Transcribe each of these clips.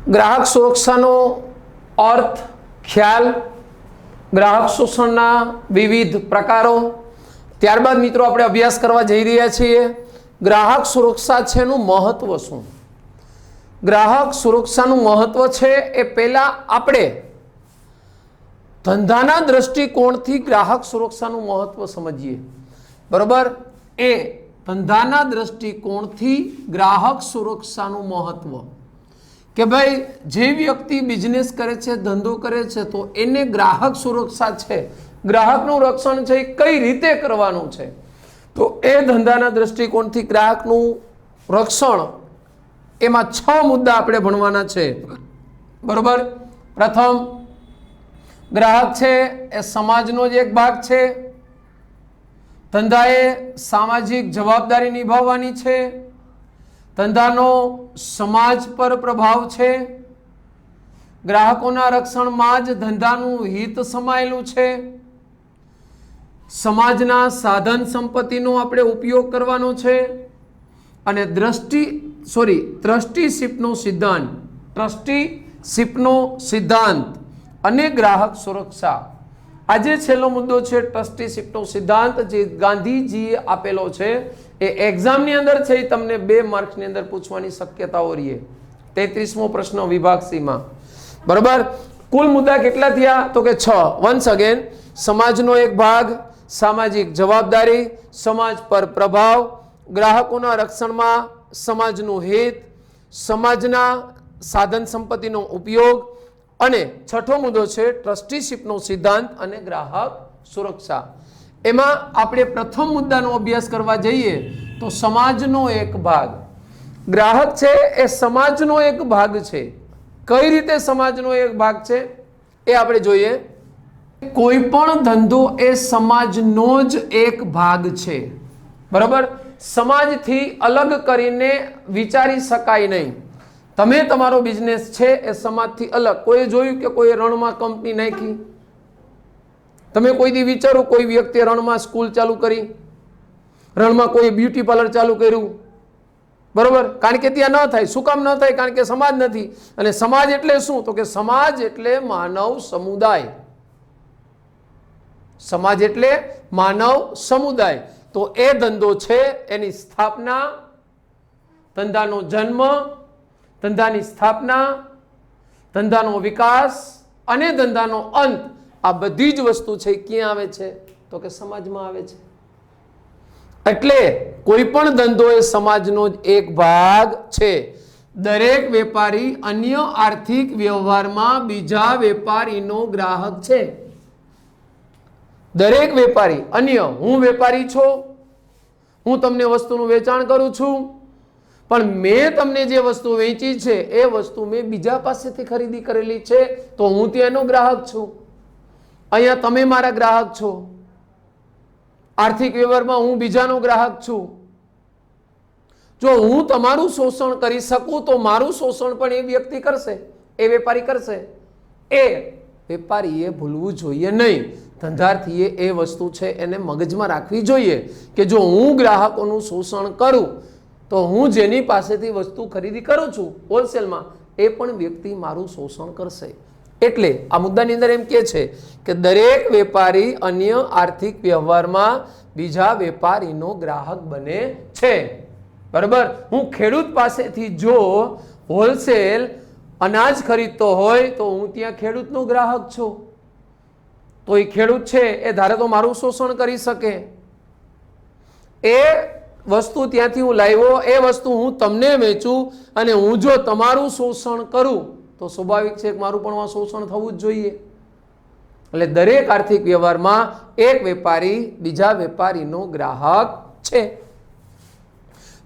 ग्राहक सुरक्षाનો अर्थ, ख्याल, ग्राहक शोषणના વિવિધ પ્રકારો, ત્યારબાદ મિત્રો આપણે અભ્યાસ કરવા જઈ રહ્યા છીએ ગ્રાહક સુરક્ષા છે એનું મહત્વ શું. ગ્રાહક સુરક્ષાનું મહત્વ છે એ પહેલા આપણે ધંધાના દ્રષ્ટિકોણથી ગ્રાહક સુરક્ષાનું મહત્વ સમજીએ. બરોબર, એ ધંધાના દ્રષ્ટિકોણથી ગ્રાહક સુરક્ષાનું મહત્વ કે ભાઈ જે વ્યક્તિ બિઝનેસ કરે છે, ધંધો કરે છે, તો એને ગ્રાહક સુરક્ષા છે, ગ્રાહકનું રક્ષણ છે એ કઈ રીતે કરવાનું છે. તો એ ધંધાના દ્રષ્ટિકોણથી ગ્રાહકનું રક્ષણ એમાં 6 મુદ્દા આપણે ભણવાના છે. બરોબર, પ્રથમ, ગ્રાહક છે એ સમાજનો જ એક ભાગ છે. ધંધાએ સામાજિક જવાબદારી નિભાવવાની છે. ધંધાનો સમાજ પર પ્રભાવ છે. ગ્રાહકોના રક્ષણમાં જ ધંધાનું હિત સમાયેલું છે. સમાજના સાધન સંપત્તિનો આપણે ઉપયોગ કરવાનો છે. અને ટ્રસ્ટીશીપનો સિદ્ધાંત અને ગ્રાહક સુરક્ષા. આજે છેલ્લો મુદ્દો છે ટ્રસ્ટીશીપનો સિદ્ધાંત, જે ગાંધીજીએ આપેલો છે. એ એક્ઝામની અંદર છે, એ તમને 2 માર્ક્સની અંદર પૂછવાની શક્યતાઓ રહી. 33મો પ્રશ્ન વિભાગ સીમાં. બરોબર, કુલ મુદ્દા કેટલા થયા? તો કે 6. વન્સ અગેન, સમાજનો એક ભાગ, સામાજિક જવાબદારી, સમાજ પર પ્રભાવ, ગ્રાહકોના રક્ષણમાં સમાજનું હિત, સમાજના સાધન સંપત્તિનો ઉપયોગ, અને 6થો મુદ્દો છે ટ્રસ્ટીશીપનો સિદ્ધાંત અને ગ્રાહક સુરક્ષા. એમાં આપણે પ્રથમ મુદ્દાનો અભ્યાસ કરવા જઈએ તો સમાજનો એક ભાગ. ગ્રાહક છે એ સમાજનો એક ભાગ છે. કઈ રીતે સમાજનો એક ભાગ છે એ આપણે જોઈએ. કોઈ પણ ધંધો એ સમાજનો જ એક ભાગ છે. બરાબર, સમાજથી અલગ કરીને વિચારી શકાય નહીં. તમે તમારો બિઝનેસ છે એ સમાજથી અલગ. કોઈ જોયું કે કોઈ રણમાં કંપની નાખી? તમે કોઈ દી વિચારો કોઈ વ્યક્તિએ રણમાં સ્કૂલ ચાલુ કરી, રણમાં કોઈ બ્યુટી પાર્લર ચાલુ કર્યું? બરોબર, કારણ કે ત્યાં ન થાય. શું કામ ન થાય? કારણ કે સમાજ નથી. અને સમાજ એટલે શું? તો કે સમાજ એટલે માનવ સમુદાય. સમાજ એટલે માનવ સમુદાય. તો એ ધંધો છે, એની સ્થાપના, ધંધાનો જન્મ, ધંધાની સ્થાપના, ધંધાનો વિકાસ અને ધંધાનો અંત, આ બધી જ વસ્તુ છે ક્યાં આવે છે? તો કે સમાજમાં આવે છે. એટલે કોઈ પણ ધંધો એ સમાજનો જ એક ભાગ છે. દરેક વેપારી અન્ય આર્થિક વ્યવહારમાં બીજા વેપારીનો ગ્રાહક છે. દરેક વેપારી અન્ય, હું વેપારી છું, હું તમને વસ્તુનું વેચાણ કરું છું, પણ મેં તમને જે વસ્તુ વેચી છે એ વસ્તુ મેં બીજા પાસેથી ખરીદી કરેલી છે, તો હું ત્યાંનો ગ્રાહક છું. અહીંયા તમે મારા ગ્રાહક છો. આર્થિક વ્યવહારમાં હું બીજાનો ગ્રાહક છું. જો હું તમારું શોષણ કરી શકું તો મારું શોષણ પણ એ વ્યક્તિ કરશે, એ વેપારી કરશે. એ વેપારીએ ભૂલવું જોઈએ નહીં. ધંધાર્થીએ એ વસ્તુ છે એને મગજમાં રાખવી જોઈએ કે જો હું ગ્રાહકોનું શોષણ કરું તો હું જેની પાસેથી વસ્તુ ખરીદી કરું છું હોલસેલમાં, એ પણ વ્યક્તિ મારું શોષણ કરશે. એટલે આ મુદ્દાની અંદર એમ કહે છે કે દરેક વેપારી અન્ય આર્થિક વ્યવહારમાં બીજા વેપારીનો ગ્રાહક બને છે. બરાબર, હું ખેડૂત પાસેથી જો હોલસેલ અનાજ ખરીદતો હોય તો હું ત્યાં ખેડૂતનો ગ્રાહક છું. તો એ ખેડૂત છે એ ધારે તો મારું શોષણ કરી શકે. એ વસ્તુ ત્યાંથી હું લાવ્યો, એ વસ્તુ હું તમને વેચું અને હું જો તમારું શોષણ કરું તો સ્વાભાવિક છે કે મારું પણ શોષણ થવું જ જોઈએ. એટલે દરેક આર્થિક વ્યવહારમાં એક વેપારી બીજા વેપારીનો ગ્રાહક છે.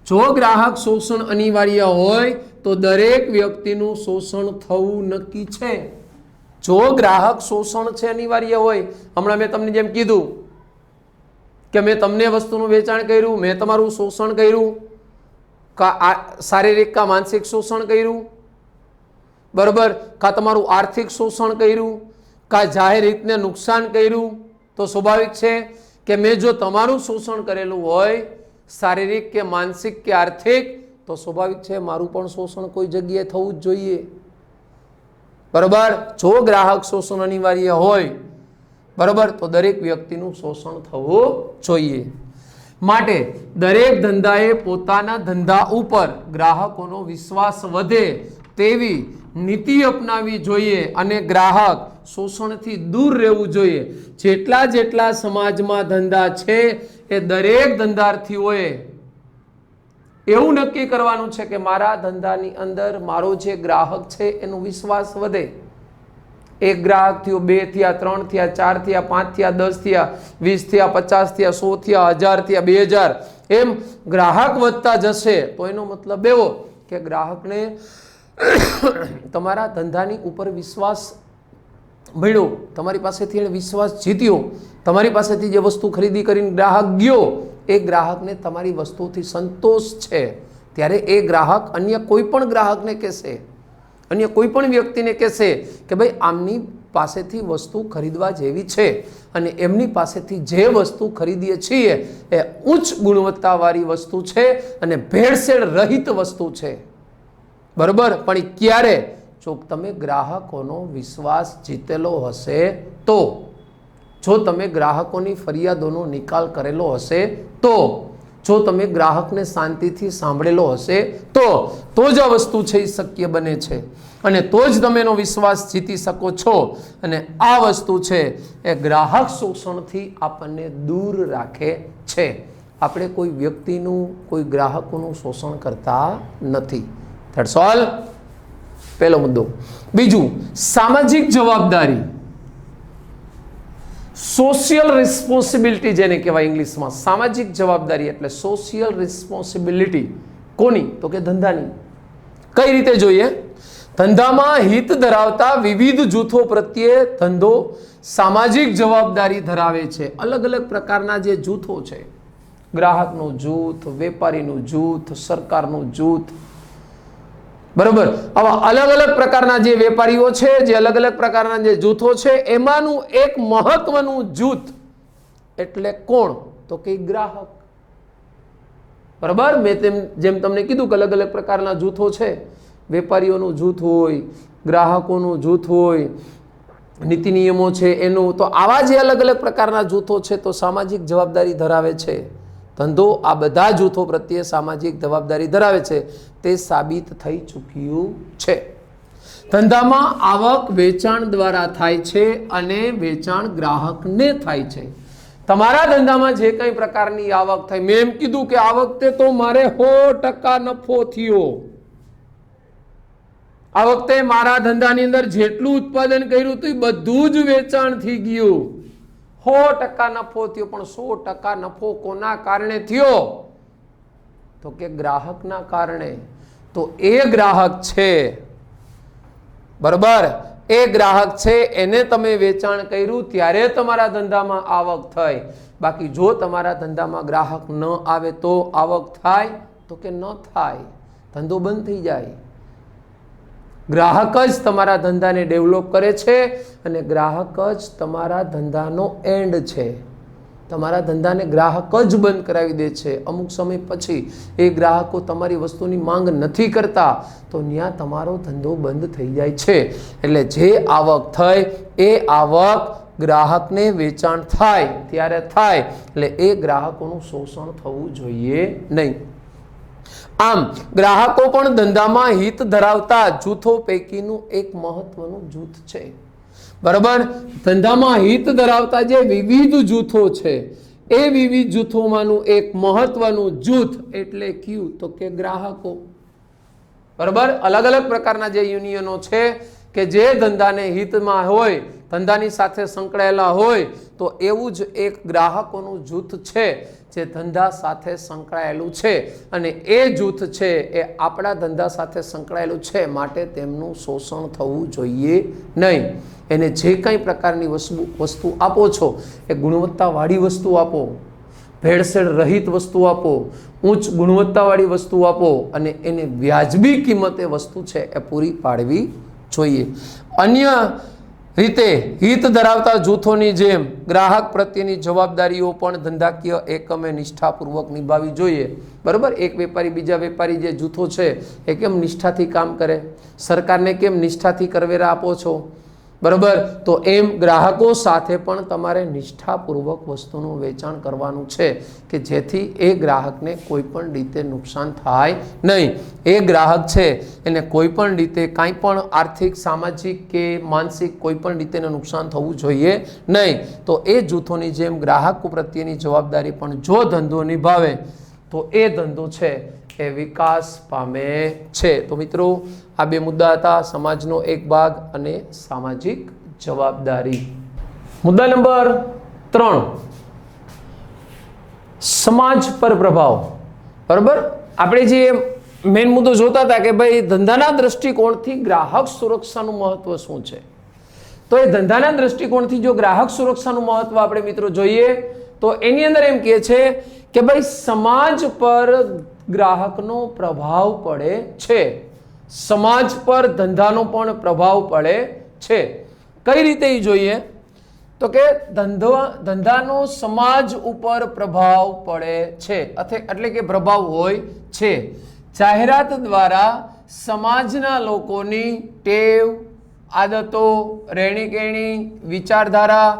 જો ગ્રાહક શોષણ અનિવાર્ય હોય તો દરેક વ્યક્તિનું શોષણ થવું નક્કી છે. જો ગ્રાહક શોષણ છે અનિવાર્ય હોય, હમણાં મેં તમને જેમ કીધું કે મેં તમને વસ્તુનું વેચાણ કર્યું, મેં તમારું શોષણ કર્યું, કા શારીરિક કા માનસિક શોષણ કર્યું, બરાબર, કા તમારું આર્થિક શોષણ કર્યું, કા જાહેર હિતને નુકસાન કર્યું, તો સ્વાભાવિક છે કે મેં જો તમારું શોષણ કરેલું હોય શારીરિક કે માનસિક કે આર્થિક, તો સ્વાભાવિક છે મારું પણ શોષણ કોઈ જગ્યાએ થવું જ જોઈએ. બરોબર, જો ગ્રાહક શોષણ અનિવાર્ય હોય, બરોબર, તો દરેક વ્યક્તિનું શોષણ થવું જોઈએ. માટે દરેક ધંધાએ પોતાના ધંધા ઉપર ગ્રાહકોનો વિશ્વાસ વધે તેવી નીતિ અપનાવી જોઈએ અને ગ્રાહક શોષણથી દૂર રહેવું જોઈએ. જેટલા જેટલા સમાજમાં ધંધા છે એ દરેક ધંધાર્થીઓએ એવું નક્કી કરવાનું છે કે મારા ધંધાની અંદર મારો જે ગ્રાહક છે એનો વિશ્વાસ વધે. એક ગ્રાહક થયો, 2 થયા, 3 થયા, 4 થયા, 5 થયા, 10 થયા, 20 થયા, 50 થયા, 100 થયા, 1000 થયા, 2000, એમ ગ્રાહક વધતા જશે તો એનો મતલબ એવો કે ગ્રાહકને તમારા ધંધાની ઉપર વિશ્વાસ મળ્યો, તમારી પાસેથી એને વિશ્વાસ જીત્યો, તમારી પાસેથી જે વસ્તુ ખરીદી કરીને ગ્રાહક ગયો, એ ગ્રાહકને તમારી વસ્તુથી સંતોષ છે. ત્યારે એ ગ્રાહક અન્ય કોઈ પણ ગ્રાહકને કહેશે, અન્ય કોઈ પણ વ્યક્તિને કહેશે કે ભાઈ આમની પાસેથી વસ્તુ ખરીદવા જેવી છે અને એમની પાસેથી જે વસ્તુ ખરીદીએ છીએ એ ઉચ્ચ ગુણવત્તાવાળી વસ્તુ છે અને ભેળસેળ રહિત વસ્તુ છે. બરોબર, પણ ક્યારે? જો તમે ગ્રાહકોનો વિશ્વાસ જીતેલો હશે તો, જો તમે ગ્રાહકોની ફરિયાદોનો નિકાલ કરેલો હશે તો, જો તમે ગ્રાહકને શાંતિથી સાંભળેલો હશે તો જ આ વસ્તુ છે એ શક્ય બને છે અને તો જ તમે એનો વિશ્વાસ જીતી શકો છો. અને આ વસ્તુ છે એ ગ્રાહક શોષણથી આપણને દૂર રાખે છે. આપણે કોઈ વ્યક્તિનું, કોઈ ગ્રાહકોનું શોષણ કરતા નથી. That's all. પહેલો મુદ્દો. બીજું, સામાજિક જવાબદારી, સોશિયલ રિસ્પોન્સિબિલિટી જેને કહેવાય ઇંગ્લિશમાં. સામાજિક જવાબદારી એટલે સોશિયલ રિસ્પોન્સિબિલિટી કોની? તો કે ધંધાની. કઈ રીતે જોઈએ? ધંધામાં હિત ધરાવતા વિવિધ જૂથો પ્રત્યે ધંધો સામાજિક જવાબદારી ધરાવે છે. અલગ અલગ પ્રકારના જે જૂથો છે, ગ્રાહકનું જૂથ, વેપારીનું જૂથ, સરકારનું જૂથ, બરોબર, આવા અલગ અલગ પ્રકારના જે વેપારીઓ છે, જે અલગ અલગ પ્રકારના જે જૂથો છે, એમાંનું એક મહત્વનું જૂથ એટલે કોણ? તો કે ગ્રાહક. બરોબર, મેં જેમ તમને કીધું કે અલગ અલગ પ્રકારના જૂથો છે. વેપારીઓનું જૂથ હોય, ગ્રાહકોનું જૂથ હોય, નીતિ નિયમો છે એનું. તો આવા જે અલગ અલગ પ્રકારના જૂથો છે તો સામાજિક જવાબદારી ધરાવે છે. ધંધો આ બધા જૂથો પ્રત્યે સામાજિક જવાબદારી ધરાવે છે તે સાબિત થઈ ચૂક્યું છે. ધંધામાં આવક વેચાણ દ્વારા થાય છે અને વેચાણ ગ્રાહકને થાય છે. તમારા ધંધામાં જે કંઈ પ્રકારની આવક થાય, મેં એમ કીધું કે આ વખતે તો મારે 100% નફો થયો, આ વખતે મારા ધંધાની અંદર જેટલું ઉત્પાદન કર્યું હતું એ બધું જ વેચાણ થઈ ગયું, 100% નફો થયો. પણ 100% નફો કોના કારણે થયો? તો કે ગ્રાહકના કારણે. તો એ ગ્રાહક છે, બરોબર, એ ગ્રાહક છે એને તમે વેચાણ કર્યું ત્યારે તમારા ધંધામાં આવક થઈ. બાકી જો તમારા ધંધામાં ગ્રાહક ન આવે તો આવક થાય? તો કે ન થાય, ધંધો બંધ થઈ જાય. ગ્રાહક જ તમારા ધંધાને ડેવલપ કરે છે અને ગ્રાહક જ તમારા ધંધાનો એન્ડ છે. તમારા ધંધાને ગ્રાહક જ બંધ કરાવી દે છે. અમુક સમય પછી એ ગ્રાહકો તમારી વસ્તુની માંગ નથી કરતા તો ત્યાં તમારો ધંધો બંધ થઈ જાય છે. એટલે જે આવક થઈ એ આવક ગ્રાહકને વેચાણ થાય ત્યારે થાય. એટલે એ ગ્રાહકોનું શોષણ થવું જોઈએ નહીં. આમ ગ્રાહકો પણ ધંધામાં હિત ધરાવતા જૂથો પૈકીનું એક મહત્વનું જૂથ છે. બરાબર, ધંધામાં હિત ધરાવતા જે વિવિધ જૂથો છે એ વિવિધ જૂથોમાંનું એક મહત્વનું જૂથ એટલે કયું? તો કે ગ્રાહકો. બરાબર, અલગ અલગ પ્રકારના જે યુનિયનો છે કે જે ધંધાને હિતમાં હોય, ધંધાની સાથે સંકળાયેલા હોય, તો એવું જ એક ગ્રાહકોનું જૂથ છે જે ધંધા સાથે સંકળાયેલું છે અને એ જૂથ છે એ આપણા ધંધા સાથે સંકળાયેલું છે. માટે તેમનું શોષણ થવું જોઈએ નહીં. એને જે કંઈ પ્રકારની વસ્તુ આપો છો એ ગુણવત્તાવાળી વસ્તુ આપો, ભેળસેળ રહિત વસ્તુ આપો, ઉચ્ચ ગુણવત્તાવાળી વસ્તુ આપો અને એને વ્યાજબી કિંમતે વસ્તુ છે એ પૂરી પાડવી જોઈએ. અન્ય રીતે હિત ધરાવતા જૂથોની જેમ ગ્રાહક પ્રત્યેની જવાબદારીઓ પણ ધંધાકીય એકમે નિષ્ઠાપૂર્વક નિભાવવી જોઈએ. બરાબર, એક વેપારી બીજા વેપારી જે જૂથો છે એ કેમ નિષ્ઠાથી કામ કરે, સરકારને કેમ નિષ્ઠાથી કરવેરા આપો છો, બરાબર, તો એમ ગ્રાહકો સાથે પણ તમારે નિષ્ઠાપૂર્વક વસ્તુનું વેચાણ કરવાનું છે કે જેથી એ ગ્રાહકને કોઈ પણ રીતે નુકસાન થાય નહીં. એ ગ્રાહક છે એને કોઈ પણ રીતે કાંઈ પણ આર્થિક, સામાજિક કે માનસિક કોઈ પણ રીતે નુકસાન થવું જોઈએ નહીં. તો એ જૂથોની જેમ ગ્રાહકો પ્રત્યેની જવાબદારી પણ જો ધંધો નિભાવે તો એ ધંધો છે એ વિકાસ પામે છે. તો મિત્રો, આ બે મુદ્દા હતા, સમાજનો એક ભાગ અને સામાજિક જવાબદારી. મુદ્દા નંબર 3, સમાજ પર પ્રભાવ. બરાબર, આપણે જે મેઇન મુદ્દો જોતા હતા કે ભાઈ ધંધાના દ્રષ્ટિકોણથી ગ્રાહક સુરક્ષાનું મહત્વ શું છે. તો એ ધંધાના દ્રષ્ટિકોણથી જો ગ્રાહક સુરક્ષાનું મહત્વ આપણે મિત્રો જોઈએ તો એની અંદર એમ કહે છે કે ભાઈ સમાજ પર ગ્રાહકનો પ્રભાવ પડે છે, સમાજ પર ધંધાનો પણ પ્રભાવ પડે છે. કઈ રીતે એ જોઈએ તો કે ધંધાનો સમાજ ઉપર પ્રભાવ પડે છે, એટલે કે પ્રભાવ હોય છે. જાહેરાત દ્વારા સમાજના લોકોની ટેવ, આદતો, રહેણીકરણી, વિચારધારા,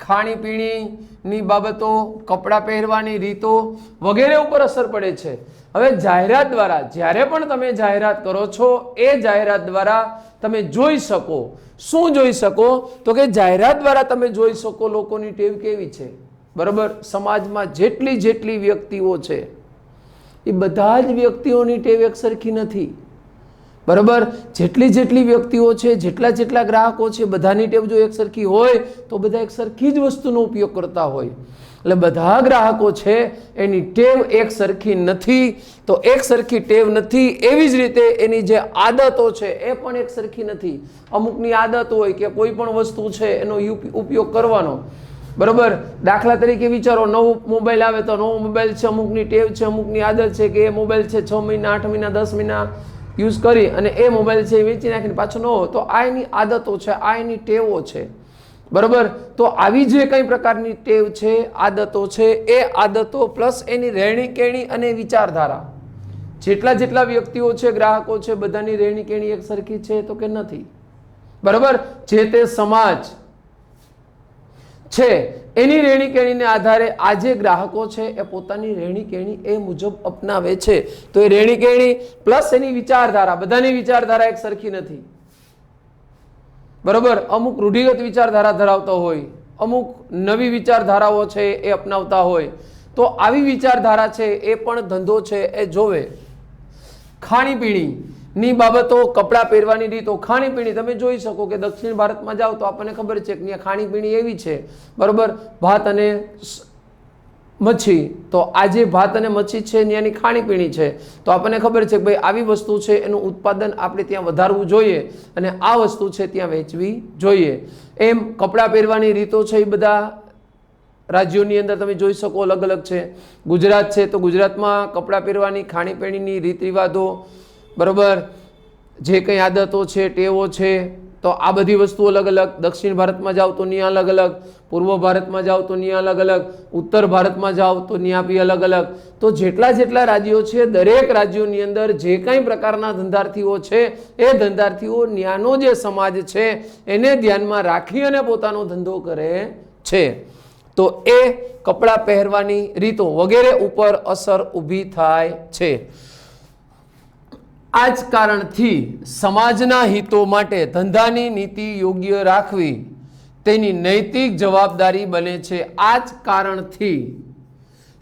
ખાણીપીણીની બાબતો, કપડાં પહેરવાની રીતો વગેરે ઉપર અસર પડે છે. હવે જાહેરાત દ્વારા જ્યારે પણ તમે જાહેરાત કરો છો એ જાહેરાત દ્વારા તમે જોઈ શકો, શું જોઈ શકો તો કે જાહેરાત દ્વારા તમે જોઈ શકો લોકોની ટેવ કેવી છે. બરાબર, સમાજમાં જેટલી વ્યક્તિઓ છે એ બધા જ વ્યક્તિઓની ટેવ એક સરખી નથી. બરાબર, જેટલી વ્યક્તિઓ છે, જેટલા ગ્રાહકો છે, બધાની ટેવ જો એક સરખી હોય તો બધા એક સરખી જ વસ્તુનો ઉપયોગ કરતા હોય. એટલે બધા ગ્રાહકો છે એની ટેવ એક સરખી નથી. તો એક સરખી ટેવ નથી, એવી જ રીતે એની જે આદતો છે એ પણ એક સરખી નથી. અમુકની આદત હોય કે કોઈ પણ વસ્તુ છે એનો ઉપયોગ કરવાનો. બરાબર, દાખલા તરીકે વિચારો, નવો મોબાઈલ આવે તો નવો મોબાઈલ છે, અમુકની ટેવ છે, અમુકની આદત છે કે એ મોબાઈલ છે 6 મહિના, 8 મહિના, 10 મહિના યુઝ કરી અને એ મોબાઈલ છે વેચી નાખીને પાછો નવો. તો આ એની આદતો છે, આ એની ટેવો છે. બરાબર, તો આવી જે કઈ પ્રકારની ટેવ છે, આદતો છે, એ આદતો પ્લસ એની રહેણીકરણી અને વિચારધારા, જેટલા વ્યક્તિઓ છે, ગ્રાહકો છે, બધાની રહેણીકરણી એક સરખી છે તો કે નથી. બરાબર, જે તે સમાજ છે એની રહેણીકરણીને આધારે આજે ગ્રાહકો છે એ પોતાની રહેણીકરણી એ મુજબ અપનાવે છે. તો એ રહેણીકરણી પ્લસ એની વિચારધારા, બધાની વિચારધારા એક સરખી નથી. બરાબર, અમુક રૂઢિગત વિચારધારા ધરાવતા હોય, અમુક નવી વિચારધારાઓ છે એ અપનાવતા હોય. તો આવી વિચારધારા છે એ પણ ધંધો છે એ જોવે. ખાણીપીણીની બાબતો, કપડાં પહેરવાની રીતો, ખાણીપીણી તમે જોઈ શકો કે દક્ષિણ ભારતમાં જાઓ તો આપણને ખબર છે કે ત્યાં ખાણીપીણી એવી છે. બરાબર, ભાત અને મચ્છી. તો આજે ભાત અને મચ્છી છે ત્યાંની ખાણીપીણી છે. તો આપણને ખબર છે કે ભાઈ આવી વસ્તુ છે એનું ઉત્પાદન આપણે ત્યાં વધારવું જોઈએ અને આ વસ્તુ છે ત્યાં વેચવી જોઈએ. એમ કપડાં પહેરવાની રીતો છે એ બધા રાજ્યોની અંદર તમે જોઈ શકો અલગ અલગ છે. ગુજરાત છે તો ગુજરાતમાં કપડાં પહેરવાની, ખાણીપીણીની રીત રિવાજો, બરાબર, જે કંઈ આદતો છે, ટેવો છે, તો આ બધી વસ્તુ અલગ અલગ. દક્ષિણ ભારતમાં જાઓ તો ત્યાં અલગ અલગ, પૂર્વ ભારતમાં જાઓ તો ત્યાં અલગ અલગ, ઉત્તર ભારતમાં જાઓ તો ત્યાં બી અલગ અલગ. તો જેટલા રાજ્યો છે, દરેક રાજ્યોની અંદર જે કંઈ પ્રકારના ધંધાર્થીઓ છે એ ધંધાર્થીઓ ત્યાંનો જે સમાજ છે એને ધ્યાનમાં રાખી અને પોતાનો ધંધો કરે છે. તો એ કપડાં પહેરવાની રીતો વગેરે ઉપર અસર ઊભી થાય છે. આ જ કારણથી સમાજના હિતો માટે ધંધાની નીતિ યોગ્ય રાખવી તેની નૈતિક જવાબદારી બને છે. આ જ કારણથી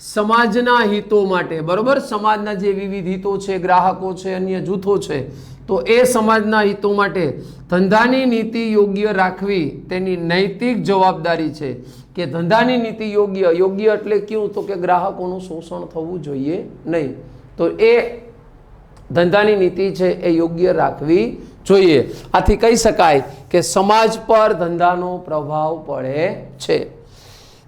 સમાજના હિતો માટે, બરોબર, સમાજના જે વિવિધ હિતો છે, ગ્રાહકો છે, અન્ય જૂથો છે, તો એ સમાજના હિતો માટે ધંધાની નીતિ યોગ્ય રાખવી તેની નૈતિક જવાબદારી છે. કે ધંધાની નીતિ યોગ્ય એટલે કેવું તો કે ગ્રાહકોનું શોષણ થવું જોઈએ નહીં. તો એ ધંધાની નીતિ છે એ યોગ્ય રાખવી જોઈએ. આથી કહી શકાય કે સમાજ પર ધંધાનો પ્રભાવ પડે છે.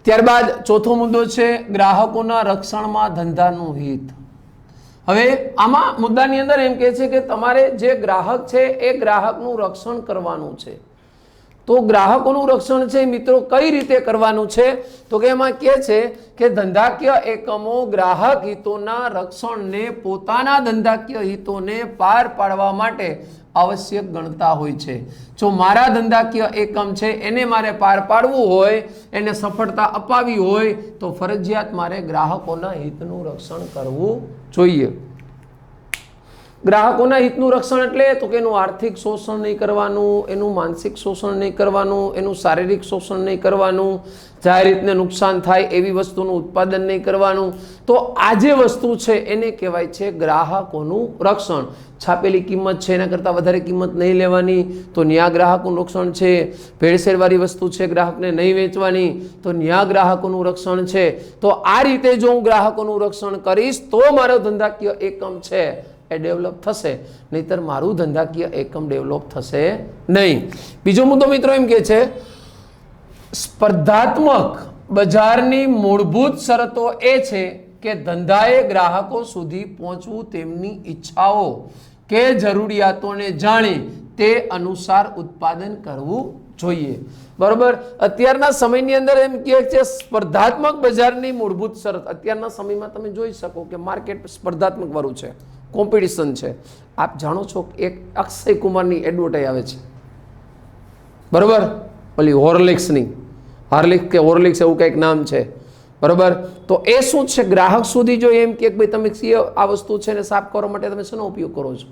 ત્યારબાદ ચોથો મુદ્દો છે ગ્રાહકોના રક્ષણમાં ધંધાનું હિત. હવે આમાં મુદ્દાની અંદર એમ કહે છે કે તમારે જે ગ્રાહક છે એ ગ્રાહકનું રક્ષણ કરવાનું છે. તો ગ્રાહકોનું રક્ષણ છે મિત્રો કઈ રીતે કરવાનું છે? તો કે એમાં કહે છે કે ધંધાકીય એકમો ગ્રાહક હિતોના રક્ષણને પોતાના ધંધાકીય હિતોને પાર પાડવા માટે આવશ્યક ગણતા હોય છે. જો મારા ધંધાકીય એકમ છે એને મારે પાર પાડવું હોય, એને સફળતા અપાવી હોય તો ફરજિયાત મારે ગ્રાહકોના હિતનું રક્ષણ કરવું જોઈએ. ગ્રાહકોના હિતનું રક્ષણ એટલે તો કે એનું આર્થિક શોષણ નહીં કરવાનું, એનું માનસિક શોષણ નહીં કરવાનું, એનું શારીરિક શોષણ નહીં કરવાનું, જાહેર રીતને નુકસાન થાય એવી વસ્તુનું ઉત્પાદન નહીં કરવાનું. તો આ જે વસ્તુ છે એને કહેવાય છે ગ્રાહકોનું રક્ષણ. છાપેલી કિંમત છે એના કરતાં વધારે કિંમત નહીં લેવાની, તો ન્યા ગ્રાહકોનું રક્ષણ છે. ભેળસેળવાળી વસ્તુ છે ગ્રાહકને નહીં વેચવાની, તો ન્યા ગ્રાહકોનું રક્ષણ છે. તો આ રીતે જો હું ગ્રાહકોનું રક્ષણ કરીશ તો મારો ધંધાકીય એકમ છે એ ડેવલપ થશે, નહીતર મારું ધંધાકીય એકમ ડેવલપ થશે નહીં. બીજો મુદ્દો મિત્રો એમ કે છે સ્પર્ધાત્મક બજારની મૂળભૂત શરતો એ છે કે ધંધાએ ગ્રાહકો સુધી પહોંચવું, તેમની ઈચ્છાઓ કે જરૂરિયાતોને જાણી તે અનુસાર ઉત્પાદન કરવું જોઈએ. બરોબર. અત્યારના સમયની અંદર એમ કહે છે સ્પર્ધાત્મક બજારની મૂળભૂત શરત. અત્યારના સમયમાં તમે જોઈ શકો કે માર્કેટ સ્પર્ધાત્મક વાળું છે, કોમ્પિટિશન છે. આપ જાણો છો એક અક્ષય કુમારની એડવર્ટાઈઝ આવે છે, બરોબર, ઓલી હોર્લિક્સની, હાર્લિક્સ કે હોર્લિક્સ એવું કંઈક નામ છે, બરોબર. તો એ શું છે, ગ્રાહક સુધી જો એમ કે ભાઈ તમે આ વસ્તુ છે ને સાફ કરવા માટે તમે શેનો ઉપયોગ કરો છો,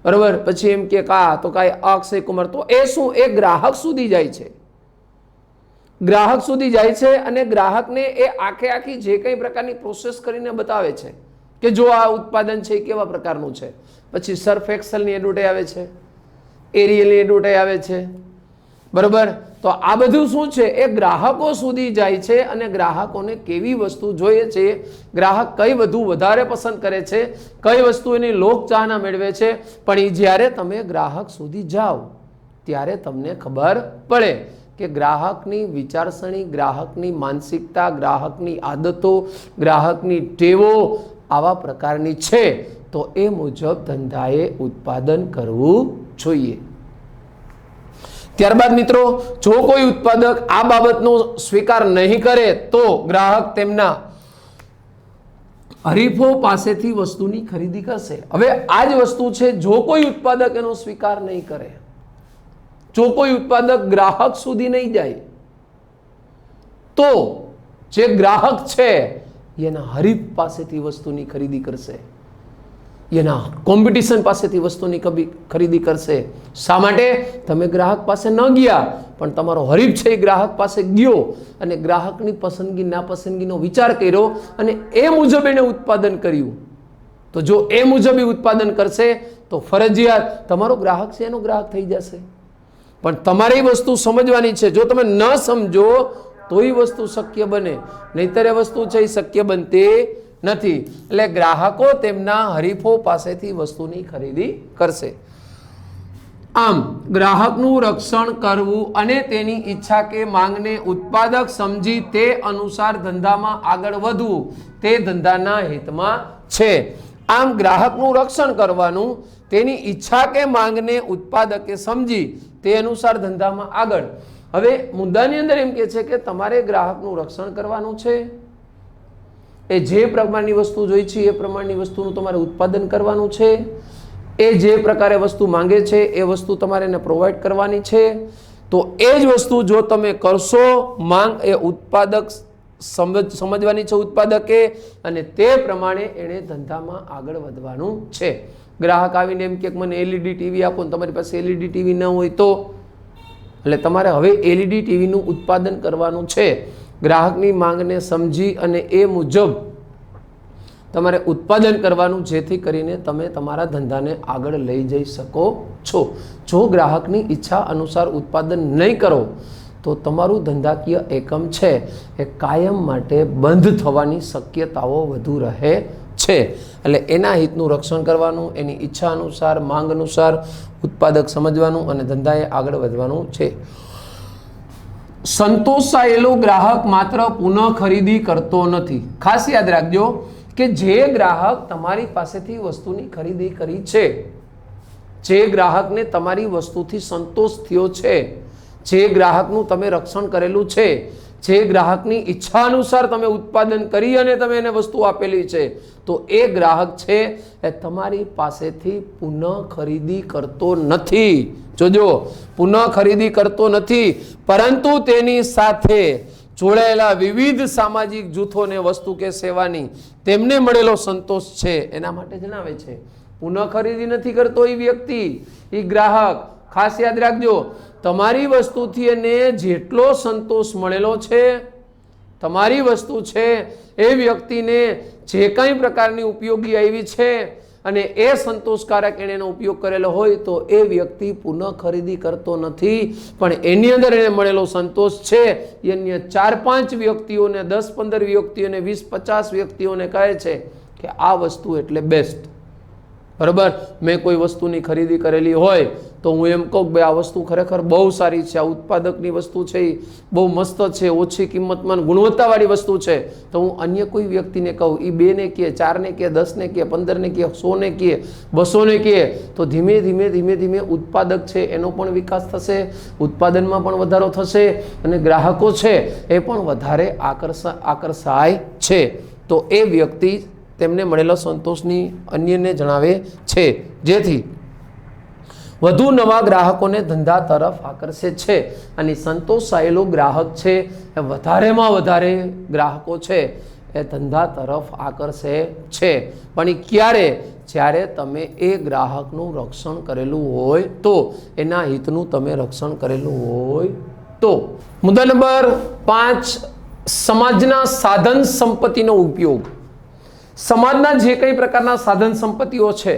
બરોબર, પછી એમ કે તો કાંઈ અક્ષય કુમાર, તો એ શું, એ ગ્રાહક સુધી જાય છે. ગ્રાહક સુધી જાય છે અને ગ્રાહકને એ આખી જે કંઈ પ્રકારની પ્રોસેસ કરીને બતાવે છે કે જો આ ઉત્પાદન છે એ કેવા પ્રકારનું છે. પછી સર્ફ એક્સલની એડવર્ટાઈઝ આવે છે, એરિયલની એડવર્ટાઈઝ આવે છે, બરોબર. તો આ બધું શું છે, એ ગ્રાહકો સુધી જાય છે અને ગ્રાહકોને કેવી વસ્તુ જોઈએ છે, ગ્રાહક કઈ વધુ વધારે પસંદ કરે છે, કઈ વસ્તુ એની લોકચાહના મેળવે છે. પણ એ જ્યારે તમે ગ્રાહક સુધી જાઓ ત્યારે તમને ખબર પડે કે ગ્રાહકની વિચારસરણી, ગ્રાહકની માનસિકતા, ગ્રાહકની આદતો, ગ્રાહકની ટેવો આવા પ્રકારની છે. તો એ મુજબ ધંધાએ ઉત્પાદન કરવું જોઈએ. ત્યારબાદ મિત્રો જો કોઈ ઉત્પાદક આ બાબતનો સ્વીકાર નહીં કરે તો ગ્રાહક તેમના હરીફો પાસેથી વસ્તુની ખરીદી કરશે. હવે આ જ વસ્તુ છે, જો કોઈ ઉત્પાદક એનો સ્વીકાર નહીં કરે, જો કોઈ ઉત્પાદક ગ્રાહક સુધી નહીં જાય તો જે ગ્રાહક છે એના હરીફ પાસેથી વસ્તુની ખરીદી કરશે, એના કોમ્પિટિશન પાસેથી વસ્તુની ખરીદી કરશે. શા માટે? તમે ગ્રાહક પાસે ન ગયા પણ તમારો હરીફ છે એ ગ્રાહક પાસે ગયો અને ગ્રાહકની પસંદગી નાપસંદગીનો વિચાર કર્યો અને એ મુજબ એને ઉત્પાદન કર્યું. તો જો એ મુજબ ઉત્પાદન કરશે તો ફરજિયાત તમારો ગ્રાહક છે એનો ગ્રાહક થઈ જશે. પણ તમારે એ વસ્તુ સમજવાની છે. જો તમે ન સમજો તો એ વસ્તુ શક્ય બને, નહીતર એ વસ્તુ છે એ શક્ય બનતી નથી. એટલે ગ્રાહકો તેમના હરીફો પાસેથી વસ્તુની ખરીદી કરશે. આમ ગ્રાહકનું રક્ષણ કરવું અને તેની ઈચ્છા કે માંગને ઉત્પાદક સમજી તે અનુસાર ધંધામાં આગળ વધવું તે ધંધાના હિતમાં છે. આમ ગ્રાહકનું રક્ષણ કરવાનું, તેની ઈચ્છા કે માંગને ઉત્પાદકે સમજી તે અનુસાર ધંધામાં આગળ. હવે મુદ્દાની અંદર એમ કે છે કે તમારે ગ્રાહકનું રક્ષણ કરવાનું છે, એ જે પ્રમાણની વસ્તુ જોઈ છે એ પ્રમાણની વસ્તુનું તમારે ઉત્પાદન કરવાનું છે, એ જે પ્રકારે વસ્તુ માંગે છે એ વસ્તુ તમારે એને પ્રોવાઈડ કરવાની છે. તો એ જ વસ્તુ જો તમે કરશો, માંગ એ ઉત્પાદક સમજવાની છે ઉત્પાદકે, અને તે પ્રમાણે એણે ધંધામાં આગળ વધવાનું છે. ગ્રાહક આવીને એમ કે મને એલઈડી ટીવી આપો ને તમારી પાસે એલઈડી ટીવી ન હોય તો, એટલે તમારે હવે એલઈડી ટીવીનું ઉત્પાદન કરવાનું છે. ગ્રાહકની માંગને સમજી અને એ મુજબ તમારે ઉત્પાદન કરવાનું, જેથી કરીને તમે તમારા ધંધાને આગળ લઈ જઈ શકો છો. જો ગ્રાહકની ઈચ્છા અનુસાર ઉત્પાદન નહીં કરો તો તમારું ધંધાકીય એકમ છે એ કાયમ માટે બંધ થવાની શક્યતાઓ વધુ રહે છે. એટલે એના હિતનું રક્ષણ કરવાનું, એની ઈચ્છા અનુસાર, માંગ અનુસાર ઉત્પાદક સમજવાનું અને ધંધાએ આગળ વધવાનું છે. સંતોષાયેલો ગ્રાહક માત્ર પુનઃ ખરીદી કરતો નથી. ખાસ યાદ રાખજો કે જે ગ્રાહક તમારી પાસેથી વસ્તુની ખરીદી કરી છે, જે ગ્રાહકને તમારી વસ્તુથી સંતોષ થયો છે, જે ગ્રાહકનું તમે રક્ષણ કરેલું છે, જે ગ્રાહકની ઈચ્છા અનુસાર તમે ઉત્પાદન કરી અને તમે એને વસ્તુ આપેલી છે, તો એ ગ્રાહક છે એ તમારી પાસેથી પુનઃ ખરીદી કરતો નથી. જોજો, પુનઃ ખરીદી કરતો નથી, પરંતુ તેની સાથે જોડાયેલા વિવિધ સામાજિક જૂથોને વસ્તુ કે સેવાની તેમને મળેલો સંતોષ છે એના માટે જણાવે છે. પુનઃ ખરીદી નથી કરતો એ વ્યક્તિ, એ ગ્રાહક, ખાસ યાદ રાખજો, તમારી વસ્તુથી એને જેટલો સંતોષ મળેલો છે, તમારી વસ્તુ છે એ વ્યક્તિને જે કંઈ પ્રકારની ઉપયોગી આવી છે અને એ સંતોષકારક એણે એનો ઉપયોગ કરેલો હોય તો એ વ્યક્તિ પુનઃ ખરીદી કરતો નથી, પણ એની અંદર એને મળેલો સંતોષ છે એ અન્ય 4-5 વ્યક્તિઓને, 10-15 વ્યક્તિઓને, 20-50 વ્યક્તિઓને કહે છે કે આ વસ્તુ એટલે બેસ્ટ. બરાબર, મેં કોઈ વસ્તુની ખરીદી કરેલી હોય તો હું એમ કહું કે ભાઈ આ વસ્તુ ખરેખર બહુ સારી છે, આ ઉત્પાદકની વસ્તુ છે એ બહુ મસ્ત છે, ઓછી કિંમતમાં ગુણવત્તાવાળી વસ્તુ છે, તો હું અન્ય કોઈ વ્યક્તિને કહું, એ 2 ને કહે, 4 ને કહે, 10 ને કહે, 15 ને કહે, 100 ને કહે, 200 ને કહે, તો ધીમે ધીમે ઉત્પાદક છે એનો પણ વિકાસ થશે, ઉત્પાદનમાં પણ વધારો થશે અને ગ્રાહકો છે એ પણ વધારે આકર્ષાય છે. તો એ વ્યક્તિ તેમને મળેલો સંતોષની અન્યને જણાવે છે, જેથી વધુ નવા ગ્રાહકોને ધંધા તરફ આકર્ષે છે અને સંતોષાયેલો ગ્રાહક છે એ વધારેમાં વધારે ગ્રાહકો છે એ ધંધા તરફ આકર્ષે છે. પણ એ ક્યારે? જ્યારે તમે એ ગ્રાહકનું રક્ષણ કરેલું હોય તો, એના હિતનું તમે રક્ષણ કરેલું હોય તો. મુદ્દા નંબર 5, સમાજના સાધન સંપત્તિનો ઉપયોગ. સમાજના જે કંઈ પ્રકારના સાધન સંપત્તિઓ છે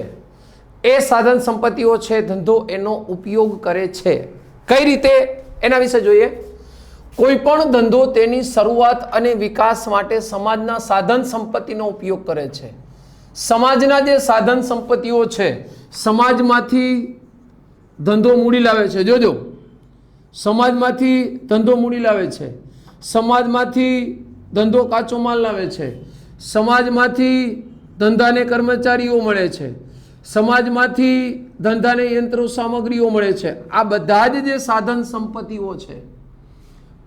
એ સાધન સંપત્તિઓ છે ધંધો એનો ઉપયોગ કરે છે. કઈ રીતે એના વિશે જોઈએ. કોઈ પણ ધંધો તેની શરૂઆત અને વિકાસ માટે સમાજના સાધન સંપત્તિનો ઉપયોગ કરે છે. સમાજના જે સાધન સંપત્તિઓ છે, સમાજમાંથી ધંધો મૂડી લાવે છે. જોજો, સમાજમાંથી ધંધો મૂડી લાવે છે, સમાજમાંથી ધંધો કાચો માલ લાવે છે, સમાજમાંથી ધંધાને કર્મચારીઓ મળે છે, સમાજમાંથી ધંધાને યંત્રો સામગ્રીઓ મળે છે. આ બધા જ જે સાધન સંપત્તિઓ છે,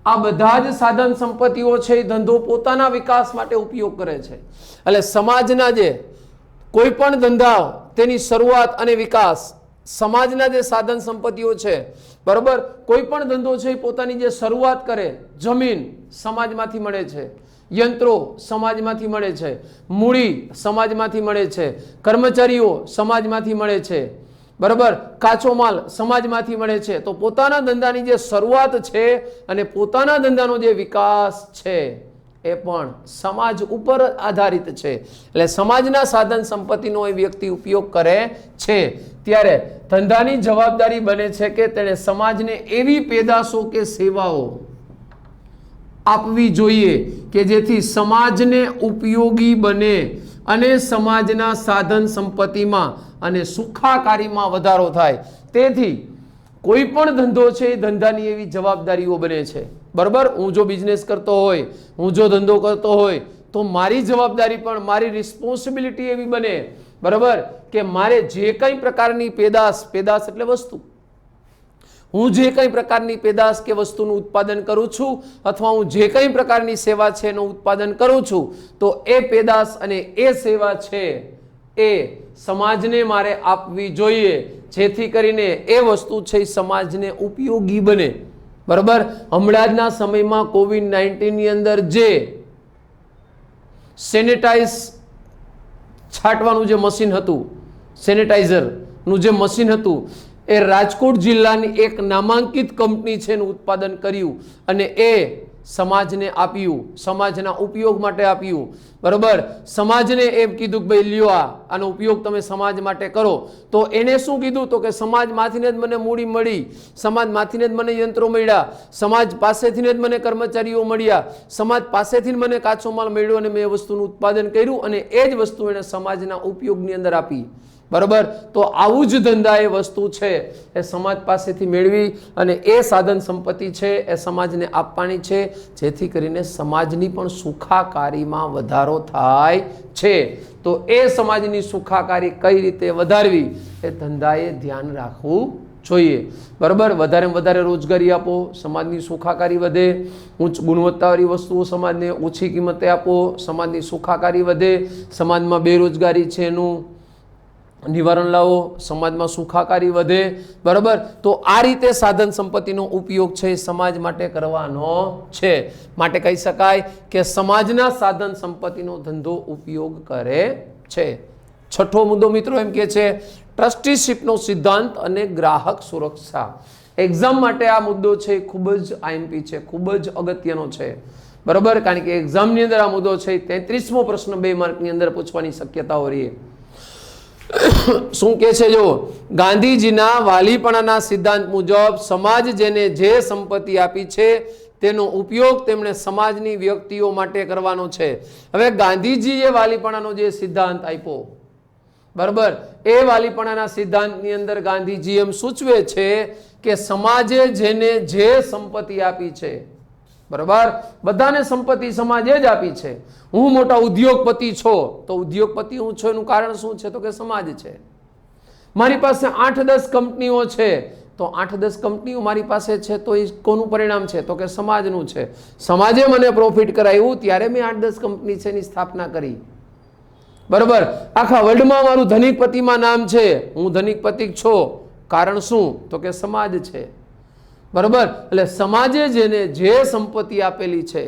આ બધા જ સાધન સંપત્તિઓ છે એ ધંધો પોતાના વિકાસ માટે ઉપયોગ કરે છે. એટલે સમાજના જે કોઈ પણ ધંધા તેની શરૂઆત અને વિકાસ, સમાજના જે સાધન સંપત્તિઓ છે, બરોબર, કોઈ પણ ધંધો છે એ પોતાની જે શરૂઆત કરે, જમીન સમાજમાંથી મળે છે, યંત્રો સમાજમાંથી મળે છે, મૂડી સમાજમાંથી મળે છે, કર્મચારીઓ સમાજમાંથી મળે છે, બરાબર, કાચો માલ સમાજમાંથી મળે છે. તો પોતાના ધંધાની જે શરૂઆત છે અને પોતાના ધંધાનો જે વિકાસ છે એ પણ સમાજ ઉપર આધારિત છે. એટલે સમાજના સાધન સંપત્તિનો એ વ્યક્તિ ઉપયોગ કરે છે ત્યારે ધંધાની જવાબદારી બને છે કે તેણે સમાજને એવી પેદાશો કે સેવાઓ આપવી જોઈએ કે જેથી સમાજને ઉપયોગી બને અને સમાજના સાધન સંપત્તિમાં અને સુખાકારીમાં વધારો થાય. તેથી કોઈ પણ ધંધો છે એ ધંધાની એવી જવાબદારીઓ બને છે. બરાબર, હું જો બિઝનેસ કરતો હોય, હું જો ધંધો કરતો હોય તો મારી જવાબદારી પણ, મારી રિસ્પોન્સિબિલિટી એવી બને, બરાબર, કે મારે જે કંઈ પ્રકારની પેદાશ એટલે વસ્તુ, હું જે કંઈ પ્રકારની પેદાશ કે વસ્તુનું ઉત્પાદન કરું છું અથવા હું જે કંઈ પ્રકારની સેવા છે એનું ઉત્પાદન કરું છું, તો એ પેદાશ અને એ સેવા છે એ સમાજને મારે આપવી જોઈએ, જેથી કરીને એ વસ્તુ છે એ સમાજને ઉપયોગી બને. બરાબર, હમણાં જ સમયમાં COVID-19ની અંદર જે સેનેટાઇઝ છાંટવાનું જે મશીન હતું, સેનેટાઇઝરનું જે મશીન હતું, એ રાજકોટ જિલ્લાની એક નામાંકિત કંપની છે એનું ઉત્પાદન કર્યું અને એ સમાજને આપ્યું, સમાજના ઉપયોગ માટે આપ્યું. બરાબર, સમાજને એમ કીધું કે ભાઈ લ્યો આનો ઉપયોગ તમે સમાજ માટે કરો. તો એને શું કીધું? તો કે સમાજમાંથીને જ મને મૂડી મળી, સમાજમાંથીને જ મને યંત્રો મળ્યા, સમાજ પાસેથી જ મને કર્મચારીઓ મળ્યા, સમાજ પાસેથી મને કાચો માલ મળ્યો અને મેં એ વસ્તુનું ઉત્પાદન કર્યું અને એ જ વસ્તુ એને સમાજના ઉપયોગની અંદર આપી. બરાબર, તો આવું જ ધંધા એ વસ્તુ છે એ સમાજ પાસેથી મેળવી અને એ સાધન સંપત્તિ છે એ સમાજને આપવાની છે, જેથી કરીને સમાજની પણ સુખાકારીમાં વધારો થાય છે. તો એ સમાજની સુખાકારી કઈ રીતે વધારવી એ ધંધાએ ધ્યાન રાખવું જોઈએ, બરાબર. વધારેમાં વધારે રોજગારી આપો, સમાજની સુખાકારી વધે. ઉચ્ચ ગુણવત્તાવાળી વસ્તુઓ સમાજને ઓછી કિંમતે આપો, સમાજની સુખાકારી વધે. સમાજમાં બેરોજગારી છે એનું નિવારણ લાવો, સમાજમાં સુખાકારી વધે, બરાબર. તો આ રીતે સાધન સંપત્તિનો ઉપયોગ છે સમાજ માટે કરવાનો છે. માટે કહી શકાય કે સમાજના સાધન સંપત્તિનો ધંધો ઉપયોગ કરે છે. છઠ્ઠો મુદ્દો મિત્રો એમ કે છે ટ્રસ્ટીશીપનો સિદ્ધાંત અને ગ્રાહક સુરક્ષા. એક્ઝામ માટે આ મુદ્દો છે ખૂબ જ આઈએમપી છે, ખૂબ જ અગત્યનો છે, બરાબર. કારણ કે એક્ઝામની અંદર આ મુદ્દો છે 33મો પ્રશ્ન 2 માર્કની અંદર પૂછવાની શક્યતાઓ રહી. શું કે છે જો, ગાંધીજીના વાલીપણાના સિદ્ધાંત મુજબ સમાજ જેને જે સંપત્તિ આપી છે તેનો ઉપયોગ તેમણે સમાજની વ્યક્તિઓ માટે કરવાનો છે. હવે ગાંધીજીએ વાલીપણાનો જે સિદ્ધાંત આપ્યો, બરાબર, એ વાલીપણાના સિદ્ધાંતની અંદર ગાંધીજી એમ સૂચવે છે કે સમાજે જેને જે સંપત્તિ આપી છે, બરાબર, બધાને સંપત્તિ સમાજે જ આપી છે. હું મોટા ઉદ્યોગપતિ છો તો ઉદ્યોગપતિ હું છું એનું કારણ શું છે? તો કે સમાજ છે. મારી પાસે 8-10 કંપનીઓ છે તો 8-10 કંપનીઓ મારી પાસે છે તો એ કોનું પરિણામ છે? તો કે સમાજનું છે. સમાજે મને પ્રોફિટ કરાવ્યું ત્યારે મેં 8-10 કંપની છે એની સ્થાપના કરી, બરાબર. આખા વર્લ્ડમાં મારું ધનિકપતિમાં નામ છે, હું ધનિકપતિ છું, કારણ શું? તો કે સમાજ છે, બરાબર. એટલે સમાજે જેને જે સંપત્તિ આપેલી છે,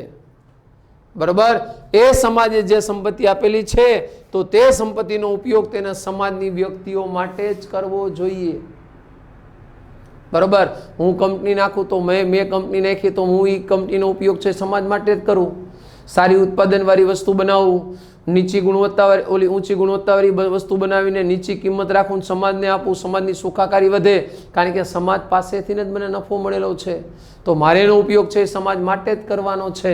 બરાબર, એ સમાજે જે સંપત્તિ આપેલી છે તો તે સંપત્તિનો ઉપયોગ તેના સમાજની વ્યક્તિઓ માટે જ કરવો જોઈએ, બરાબર. હું કંપની નાખું તો મેં કંપની નાખી તો હું એ કંપનીનો ઉપયોગ છે સમાજ માટે જ કરું. સારી ઉત્પાદનવાળી વસ્તુ બનાવું, ઊંચી ગુણવત્તાવાળી વસ્તુ બનાવીને નીચી કિંમત રાખું, સમાજને આપું, સમાજની સુખાકારી વધે. કારણ કે સમાજ પાસેથી જ મને નફો મળેલો છે તો મારે એનો ઉપયોગ છે સમાજ માટે જ કરવાનો છે,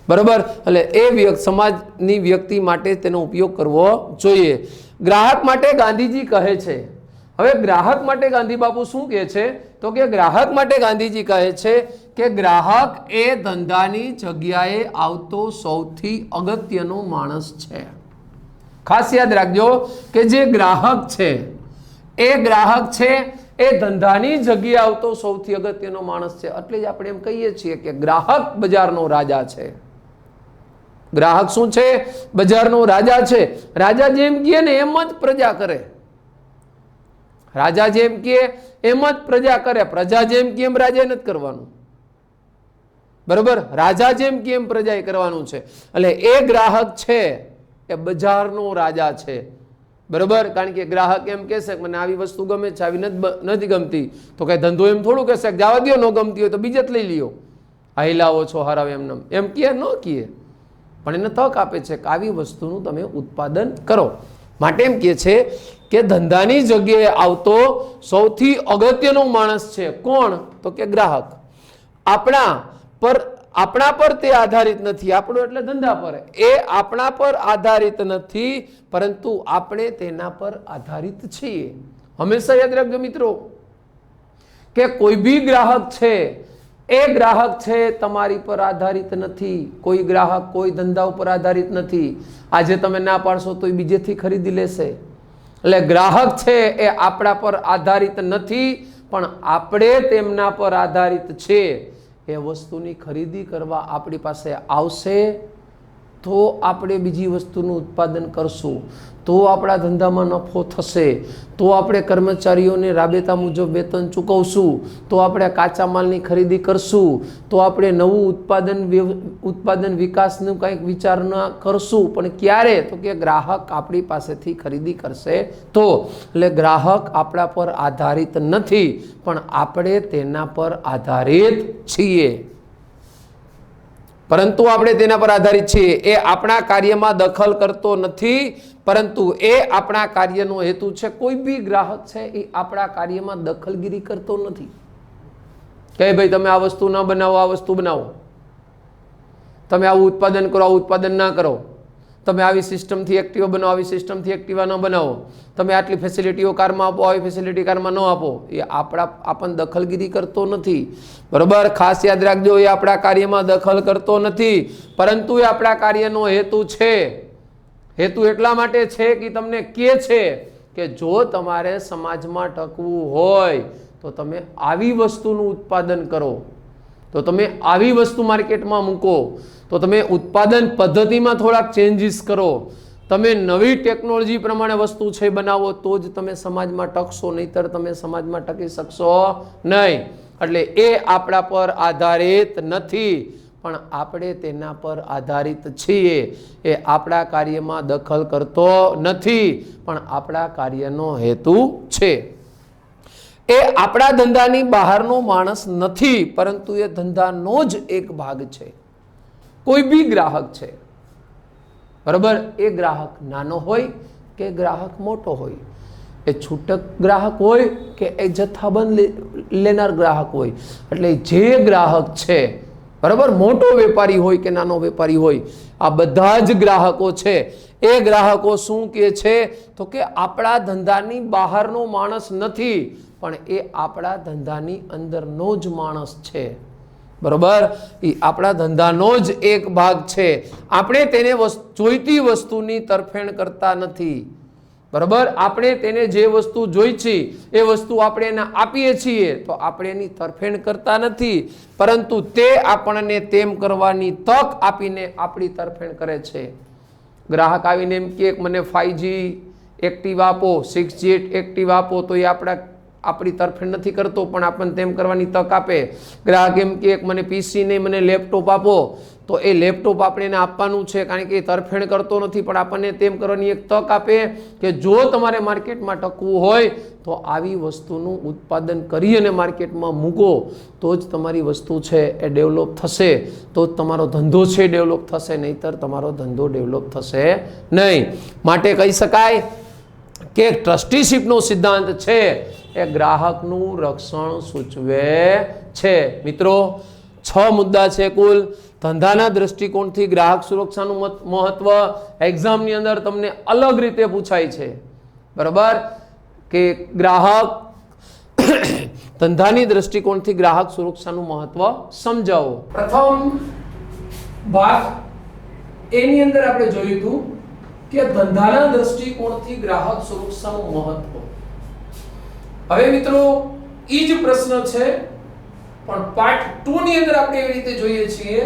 બરાબર. એટલે એ સમાજની વ્યક્તિ માટે તેનો ઉપયોગ કરવો જોઈએ. ગ્રાહક માટે ગાંધીજી કહે છે, હવે ગ્રાહક માટે ગાંધી બાપુ શું કહે છે? તો કે ગ્રાહક માટે ગાંધીજી કહે છે કે ગ્રાહક એ ધંધાની જગ્યાએ આવતો સૌથી અગત્યનો માણસ છે. ખાસ યાદ રાખજો કે જે ગ્રાહક છે એ ધંધાની જગ્યાએ આવતો સૌથી અગત્યનો માણસ છે. એટલે જ આપણે એમ કહીએ છીએ કે ગ્રાહક બજારનો રાજા છે. ગ્રાહક શું છે? બજારનો રાજા છે. રાજા જેમ કહે ને એમ જ પ્રજા કરે. રાજા જેમ કહે એમ જ પ્રજા કરે. પ્રજા જેમ કે એમ રાજાએ નથી કરવાનું, બરાબર. રાજા જેમ કે એમ પ્રજાએ કરવાનું છે. એટલે એ ગ્રાહક છે એ બજારનો રાજા છે, બરાબર. કારણ કે ગ્રાહક એમ કહેશે કે મને આવી વસ્તુ ગમે છે, આવી નથી ગમતી, તો કઈ ધંધો એમ થોડું કહેશે કે જવા દો, ન ગમતી હોય તો બીજે જ લઈ લ્યો, હાઈલાવો છો હરાવે એમ કહે ન કહે, પણ એને તક આપે છે કે આવી વસ્તુનું તમે ઉત્પાદન કરો. માટે એમ કહે છે કે ધંધાની જગ્યાએ આવતો સૌથી અગત્યનો માણસ છે કોણ? તો કે ગ્રાહક. આપણા પર તે આધારિત નથી. આપણો એટલે ધંધા પર, એ આપણા પર આધારિત નથી, પરંતુ આપણે તેના પર આધારિત છીએ. હંમેશા યાદ રાખજો મિત્રો કે કોઈ બી ગ્રાહક છે એ ગ્રાહક છે તમારી પર આધારિત નથી. કોઈ ગ્રાહક કોઈ ધંધા ઉપર આધારિત નથી. આજે તમે ના પાડશો તો એ બીજેથી ખરીદી લેશે. એટલે ગ્રાહક છે એ આપણા પર આધારિત નથી, પણ આપણે તેમના પર આધારિત છે. એ વસ્તુની ખરીદી કરવા આપણી પાસે આવશે તો આપણે બીજી વસ્તુનું ઉત્પાદન કરશું, તો આપણા ધંધામાં નફો થશે, તો આપણે કર્મચારીઓને રાબેતા મુજબ વેતન ચૂકવશું, તો આપણે કાચા માલની ખરીદી કરશું, તો આપણે નવું ઉત્પાદન વિકાસનું કંઈક વિચારણા કરશું. પણ ક્યારે? તો કે ગ્રાહક આપણી પાસેથી ખરીદી કરશે તો. એટલે ગ્રાહક આપણા પર આધારિત નથી, પણ આપણે તેના પર આધારિત છીએ. પરંતુ આપણે તેના પર આધારિત છીએ. એ આપણા કાર્યમાં દખલ કરતો નથી, પરંતુ એ આપણા કાર્યનો હેતુ છે. કોઈ બી ગ્રાહક છે એ આપણા કાર્યમાં દખલગીરી કરતો નથી કે ભાઈ તમે આ વસ્તુ ન બનાવો, આ વસ્તુ બનાવો, તમે આવું ઉત્પાદન કરો, આવું ઉત્પાદન ના કરો, તમે આવી સિસ્ટમથી એક્ટિવા બનાવો, આવી સિસ્ટમથી એક્ટિવા ન બનાવો, તમે આટલી ફેસિલિટીઓ કારમાં આપો, આવી ફેસિલિટી કારમાં ન આપો. એ આપણને દખલગીરી કરતો નથી, બરાબર. ખાસ યાદ રાખજો, એ આપણા કાર્યમાં દખલ કરતો નથી, પરંતુ એ આપણા કાર્યનો હેતુ છે. હેતુ એટલા માટે છે કે તમને કહે છે કે જો તમારે સમાજમાં ટકવું હોય તો તો તમે આવી વસ્તુનું ઉત્પાદન કરો, તો તમે આવી વસ્તુ માર્કેટમાં મૂકો, તો તમે ઉત્પાદન પદ્ધતિમાં થોડાક ચેન્જીસ કરો, તમે નવી ટેકનોલોજી પ્રમાણે વસ્તુ છે બનાવો, તો જ તમે સમાજમાં ટકશો, નહીતર તમે સમાજમાં ટકી શકશો નહીં. એટલે એ આપણા પર આધારિત નથી, પણ આપણે તેના પર આધારિત છીએ. એ આપણા કાર્યમાં દખલ કરતો નથી, પણ આપણા કાર્યનો હેતુ છે. એ આપણા ધંધાની બહારનો માણસ નથી, પરંતુ એ ધંધાનો જ એક ભાગ છે. કોઈ બી ગ્રાહક છે, બરાબર, એ ગ્રાહક નાનો હોય કે ગ્રાહક મોટો હોય, એ છૂટક ગ્રાહક હોય કે એ જથ્થાબંધ લેનાર ગ્રાહક હોય, એટલે જે ગ્રાહક છે, બરાબર, મોટો વેપારી હોય કે નાનો વેપારી હોય, આ બધા જ ગ્રાહકો છે. એ ગ્રાહકો શું કહે છે? તો કે આપણા ધંધાની બહારનો માણસ નથી, પણ એ આપણા ધંધાની અંદરનો જ માણસ છે. બરોબર, એ આપણા ધંધાનો જ એક ભાગ છે. આપણે તેને જોઈતી વસ્તુની તરફેણ કરતા નથી. બરોબર, આપણે તેને જે વસ્તુ જોઈ છે એ વસ્તુ આપણે એને આપીએ છીએ, તો આપણે એની તરફેણ કરતા નથી, પરંતુ તે આપણને તેમ કરવાની તક આપીને આપણી તરફેણ કરે છે. ગ્રાહક આવીને એમ કે મને 5G એક્ટિવ આપો, 6G એક્ટિવ આપો, તો એ આપણી તરફેણ નથી કરતો, પણ આપણને તેમ કરવાની તક આપે. ગ્રાહક એમ કે મને PC નહીં, મને લેપટોપ આપો, તો એ લેપટોપ આપણે એને આપવાનું છે, કારણ કે એ તરફેણ કરતો નથી, પણ આપણને તેમ કરવાની એક તક આપે કે જો તમારે માર્કેટમાં ટકવું હોય તો આવી વસ્તુનું ઉત્પાદન કરી અને માર્કેટમાં મૂકો, તો જ તમારી વસ્તુ છે એ ડેવલપ થશે, તો જ તમારો ધંધો છે ડેવલપ થશે, નહીતર તમારો ધંધો ડેવલપ થશે નહીં. માટે કહી શકાય કે ટ્રસ્ટીશીપનો સિદ્ધાંત છે એ ગ્રાહકનું રક્ષણ સૂચવે છે. મિત્રો, 6 મુદ્દા છે કુલ. ધંધાના દ્રષ્ટિકોણથી ગ્રાહક સુરક્ષાનું મહત્વ એક્ઝામની અંદર તમને અલગ રીતે પૂછાય છે. બરાબર, કે ગ્રાહક ધંધાની દ્રષ્ટિકોણથી ગ્રાહક સુરક્ષાનું મહત્વ સમજાવો. પ્રથમ ભાગ એની અંદર આપણે જોયું હતું કે ધંધાના દ્રષ્ટિકોણથી ગ્રાહક સુરક્ષાનું મહત્વ. હવે મિત્રો, એ જ પ્રશ્ન છે, પણ પાર્ટ 2 ની અંદર આપણે એવી રીતે જોઈએ છીએ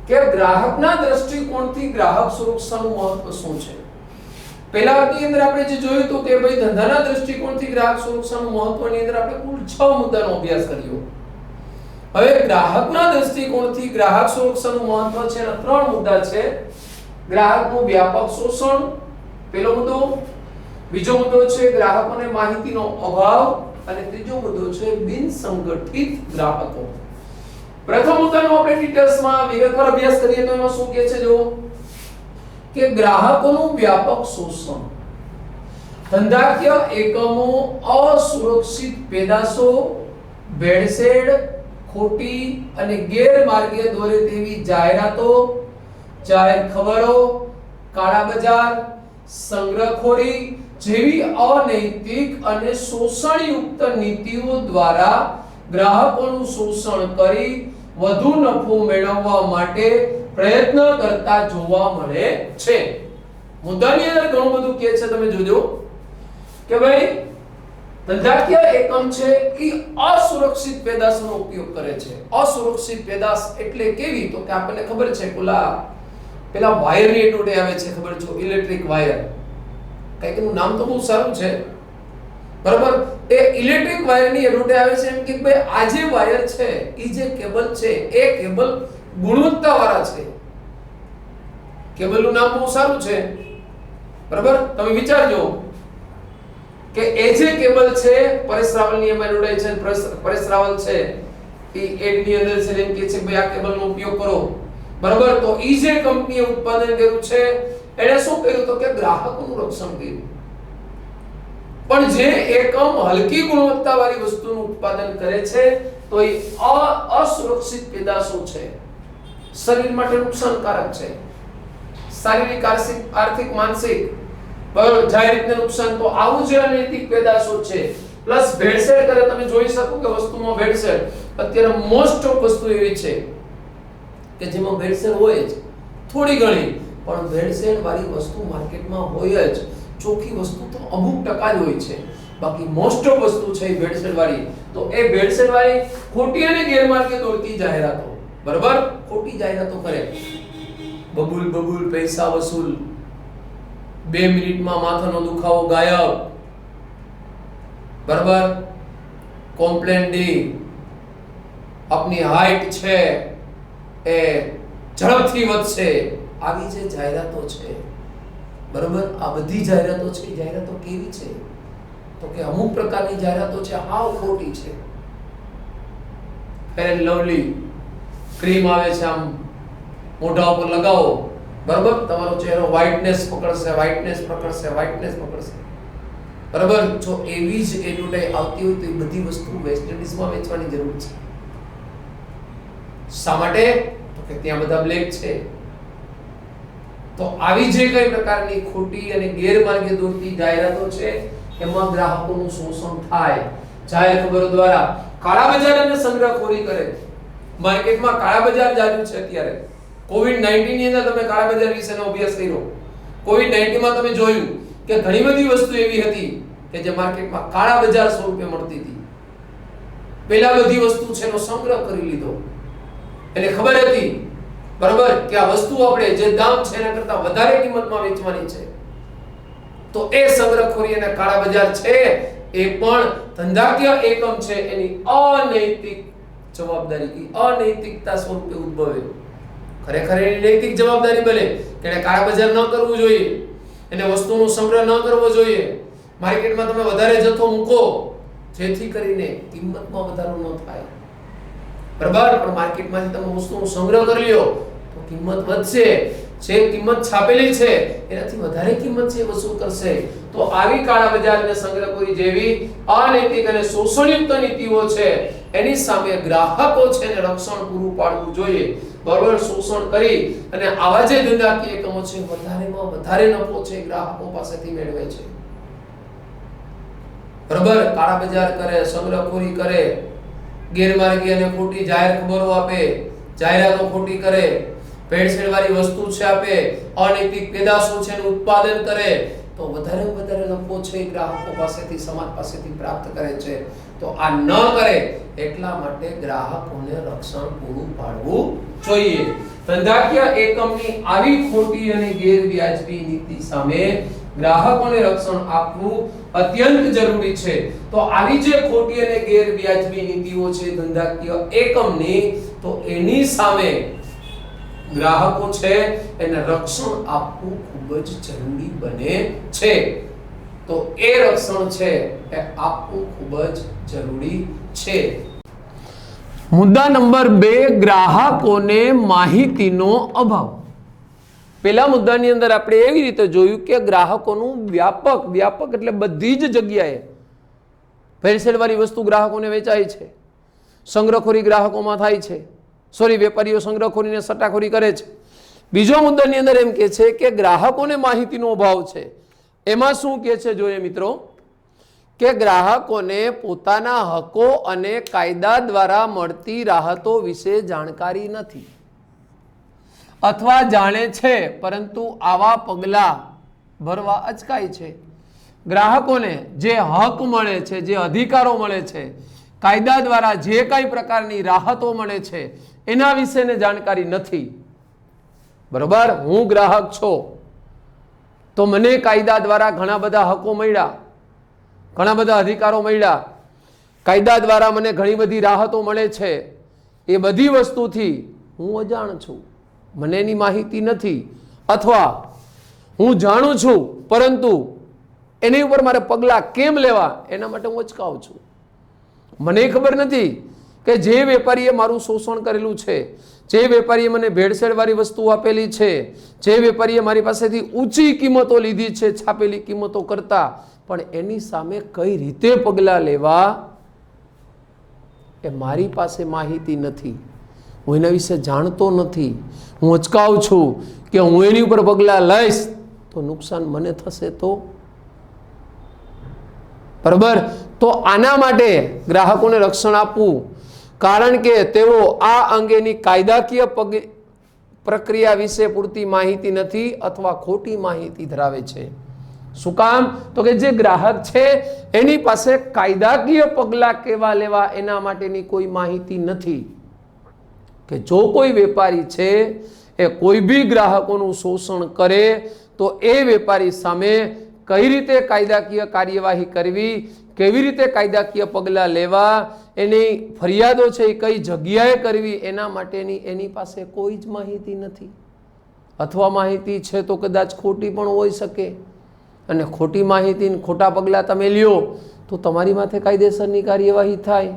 કે ગ્રાહકના દ્રષ્ટિકોણથી ગ્રાહક સુરક્ષાનું મહત્વ શું છે. પહેલા વર્ગની અંદર આપણે જે જોયું હતું કે ભાઈ ધંધાના દ્રષ્ટિકોણથી ગ્રાહક સુરક્ષાનું મહત્વની અંદર આપણે કુલ 6 મુદ્દાનો અભ્યાસ કર્યો. હવે ગ્રાહકના દ્રષ્ટિકોણથી ગ્રાહક સુરક્ષાનું મહત્વ છે એના 3 મુદ્દા છે. ગ્રાહકનું વ્યાપક શોષણ પહેલો મુદ્દો, બીજો મુદ્દો છે ગ્રાહકોને માહિતીનો અભાવ, અને ત્રીજો મુદ્દો છે બિનસંગઠિત ગ્રાહકો. પ્રથમ મુદ્દાનો આપણે ડિટેલ્સમાં વિગતવાર અભ્યાસ કરીએ તો એમાં શું કહે છે જો કે ગ્રાહકોનું વ્યાપક શોષણ. ધંધાકીય એકમો અસુરક્ષિત પેદાશો, ભેળસેળ, ખોટી અને ગેરમાર્ગે દોરે તેવી જાહેરાતો, જાહેર ખબરો, કાળા બજાર, સંગ્રહખોરી જેવી અનૈતિક અને શોષણયુક્ત નીતિઓ દ્વારા ગ્રાહકોનું શોષણ કરી વધુ નફો મેળવવા માટે પ્રયત્ન કરતા જોવા મળે છે. મુદ્દાની અંદર ઘણું બધું કહે છે, તમે જોજો કે ભાઈ ધંધાકીય એકમ છે એ અસુરક્ષિત પેદાશોનો ઉપયોગ કરે છે. અસુરક્ષિત પેદાશ એટલે કેવી? તો કે આપણને ખબર છે પેલા વાયરની એડવર્ટાઇઝ આવે છે, ખબર છે, ઇલેક્ટ્રિક વાયર. કંઈકનું નામ તો બહુ સારું છે, બરાબર. એ ઇલેક્ટ્રિક વાયરની એડવર્ટાઇઝ આવે છે એમ કે ભાઈ આ જે વાયર છે એ જે કેબલ છે એ કેબલ ગુણવત્તાવાળા છે. કેબલનું નામ બહુ સારું છે, બરાબર. તમે વિચારજો કે એ જે કેબલ છે પરેશ રાવલની એમાં એડવર્ટાઇઝ છે, પરેશ રાવલ છે એ એડની અંદર છે એમ કે છે ભાઈ આ કેબલનો ઉપયોગ કરો, બરાબર. તો ઈ જે કંપનીએ ઉત્પાદન કર્યું છે એણે શું કર્યું તો કે ગ્રાહકોનું રક્ષણ કર્યું. પણ જે એકમ હલકી ગુણવત્તાવાળી વસ્તુનું ઉત્પાદન કરે છે તો એ અસુરક્ષિત પેદાશો છે, શરીર માટે નુકસાનકારક છે, શારીરિક, આર્થિક, માનસિક, બરાબર, જાહેર રીતે નુકસાન. તો આવું જે અનૈતિક પેદાશો છે, પ્લસ ભેળસેળ કરે. તમે જોઈ શકો કે વસ્તુમાં ભેળસેળ અત્યારે મોસ્ટ ઓફ વસ્તુ એવી છે કે જેમાં ભેળસેળ હોય જ થોડી ઘણી, પણ ભેળસેળ વાળી વસ્તુ માર્કેટમાં હોય જ. ચોખ્ખી વસ્તુ તો અમુક ટકા જ હોય છે. બાકી મોસ્ટ ઓફ વસ્તુ છે એ ભેળસેળ વાળી. તો એ ભેળસેળ વાળી ખોટી અને ગેરમાર્ગે દોરતી જાહેરાતો, બરાબર, ખોટી જાહેરાતો કરે. બબુલ બબુલ પૈસા વસૂલ, 2 મિનિટમાં માથાનો દુખાવો ગાયબ, બરાબર, કોમ્પ્લેન ડી, આપની હાઈટ છે એ ઝડપથી વધશે, આવી જે જાહેરાતો છે, બરાબર, આ બધી જાહેરાતો છે. જાહેરાતો કેવી છે? તો કે અમુક પ્રકારની જાહેરાતો છે હાવ ખોટી છે. ફેર એન્ડ લવલી ક્રીમ આવે છે, આમ મોઢા ઉપર લગાવો, બરાબર, તમારો ચહેરો વ્હાઇટનેસ પકડશે, વ્હાઇટનેસ પકડશે, વ્હાઇટનેસ પકડશે, બરાબર. જો એવી જ એડવર્ટાઇઝ આવતી હોય તો એ બધી વસ્તુ વેસ્ટ ઇન્ડિઝમાં વેચવાની જરૂર છે. શા માટે? તો કે ત્યાં બધા બ્લેક છે. તો આવી જે કઈ પ્રકારની ખોટી અને ગેરમાર્ગે દોરતી જાહેરાતો છે એમાં ગ્રાહકોનું શોષણ થાય. જાહેર ખબરો દ્વારા કાળા બજાર અને સંગ્રહખોરી કરે. માર્કેટમાં કાળા બજાર ચાલ્યું છે અત્યારે. કોવિડ-19 ની અંદર તમે કાળા બજાર વિશેનો અભ્યાસ કર્યો. કોવિડ-19 માં તમે જોયું કે ઘણી બધી વસ્તુ એવી હતી કે જે માર્કેટમાં કાળા બજાર સ્વરૂપે મળતી હતી. પેલા બધી વસ્તુ છે એનો સંગ્રહ કરી લીધો. એને ખબર હતી, બરાબર, કે આ વસ્તુ આપણે જે દામ છે એના કરતા વધારે કિંમતમાં વેચવાની છે. તો એ સંગ્રહખોરી અને કાળા બજાર છે એ પણ ધંધાકીય એકમ છે એની અનૈતિક જવાબદારી, અનૈતિકતા સ્વરૂપે ઉદ્ભવે. ખરેખર એની નૈતિક જવાબદારી બને કે એને કાળા બજાર ન કરવું જોઈએ, એને વસ્તુનો સંગ્રહ ન કરવો જોઈએ. માર્કેટમાં તમે વધારે જથ્થો મૂકો જેથી કરીને કિંમતમાં વધારો ન થાય, બરાબર, પણ માર્કેટમાંથી તમે વસ્તુનો સંગ્રહ કરી લ્યો તો કિંમત વધશે. જે કિંમત છાપેલી છે એનાથી વધારે કિંમત છે વસૂલ કરશે. તો આવી કાળા બજાર અને સંગ્રહખોરી જેવી અનૈતિક અને શોષણયુક્ત નીતિઓ છે એની સામે ગ્રાહકો છે એને રક્ષણ પૂરું પાડવું જોઈએ, બરાબર. શોષણ કરી અને આવા જે ધંધાકીય એકમો છે વધારેમાં વધારે નફો છે ગ્રાહકો પાસેથી મેળવે છે, બરાબર. કાળા બજાર કરે, સંગ્રહખોરી કરે, ગેરમાર્ગે અને ખોટી જાહેર ખબરો આપે, જાહેરાતો ખોટી કરે, ભેળસેળવાળી વસ્તુ છે આપે, અનૈતિક પેદાશો છે એનું ઉત્પાદન કરે, તો વધારે વધારે નફો છે ગ્રાહકો પાસેથી, સમાજ પાસેથી પ્રાપ્ત કરે છે. તો આ ન કરે એટલા માટે ગ્રાહકોને રક્ષણ પૂરું પાડવું જોઈએ. ધંધાકીય એકમની આવી ખોટી અને ગેરવ્યાજબી નીતિ સામે ગ્રાહકોને રક્ષણ આપવું અત્યંત જરૂરી છે. તો આવી જે ખોટી અને ગેરવ્યાજબી નીતિઓ છે ધંધાકીય એકમની, તો એની સામે ગ્રાહકો છે એને રક્ષણ આપવું ખૂબ જ જરૂરી બને છે. તો એ રક્ષણ છે એ આપવું ખૂબ જ જરૂરી છે. મુદ્દા નંબર 2, ગ્રાહકોને માહિતીનો અભાવ. પહેલા મુદ્દાની અંદર આપણે એવી રીતે જોયું કે ગ્રાહકોનું વ્યાપક એટલે બધી જ જગ્યાએ ભેળસેળવાળી વસ્તુ ગ્રાહકોને વેચાય છે. સંગ્રહખોરી ગ્રાહકોમાં થાય છે. વેપારીઓ સંગ્રહખોરીને સટ્ટાખોરી કરે છે. બીજો મુદ્દાની અંદર એમ કે છે કે ગ્રાહકોને માહિતીનો અભાવ છે. એમાં શું કહે છે જોઈએ મિત્રો, કે ગ્રાહકોને પોતાના હકો અને કાયદા દ્વારા મળતી રાહતો વિશે જાણકારી નથી, અથવા જાણે છે પરંતુ આવા પગલાં ભરવા અચકાય છે. ગ્રાહકોને જે હક મળે છે, જે અધિકારો મળે છે, કાયદા દ્વારા જે કઈ પ્રકારની રાહતો મળે છે એના વિશેને જાણકારી નથી, બરોબર. હું ગ્રાહક છો તો મને કાયદા દ્વારા ઘણા બધા હકો મળ્યા, ઘણા બધા અધિકારો મળ્યા, કાયદા દ્વારા મને ઘણી બધી રાહતો મળે છે. એ બધી વસ્તુથી હું અજાણ છું, મને એની માહિતી નથી, અથવા હું જાણું છું પરંતુ એની ઉપર મારે પગલાં કેમ લેવા એના માટે હું અચકાઉં છું. મને ખબર નથી કે જે વેપારીએ મારું શોષણ કરેલું છે, જે વેપારીએ મને ભેળસેળવાળી વસ્તુ આપેલી છે, જે વેપારીએ મારી પાસેથી ઊંચી કિંમતો લીધી છે છાપેલી કિંમતો કરતા, પણ એની સામે કઈ રીતે પગલાં લેવા એ મારી પાસે માહિતી નથી, હું એના વિશે જાણતો નથી. હું અચકાઉં છું કે હું એની ઉપર પગલાં લઈશ તો નુકસાન મને થશે, તો બરાબર. તો આના માટે ગ્રાહકોને રક્ષણ આપવું, કારણ કે તેઓ આ અંગેની કાયદાકીય પ્રક્રિયા વિશે પૂરતી માહિતી નથી અથવા ખોટી માહિતી ધરાવે છે. શું કામ? તો કે જે ગ્રાહક છે એની પાસે કાયદાકીય પગલાં કેવા લેવા એના માટેની કોઈ માહિતી નથી. કે જો કોઈ વેપારી છે એ કોઈ બી ગ્રાહકોનું શોષણ કરે તો એ વેપારી સામે કઈ રીતે કાયદાકીય કાર્યવાહી કરવી, કેવી રીતે કાયદાકીય પગલાં લેવા, એની ફરિયાદો છે એ કઈ જગ્યાએ કરવી, એના માટેની એની પાસે કોઈ જ માહિતી નથી. અથવા માહિતી છે તો કદાચ ખોટી પણ હોઈ શકે. અને ખોટી માહિતી ખોટા પગલાં તમે લ્યો તો તમારી માથે કાયદેસરની કાર્યવાહી થાય.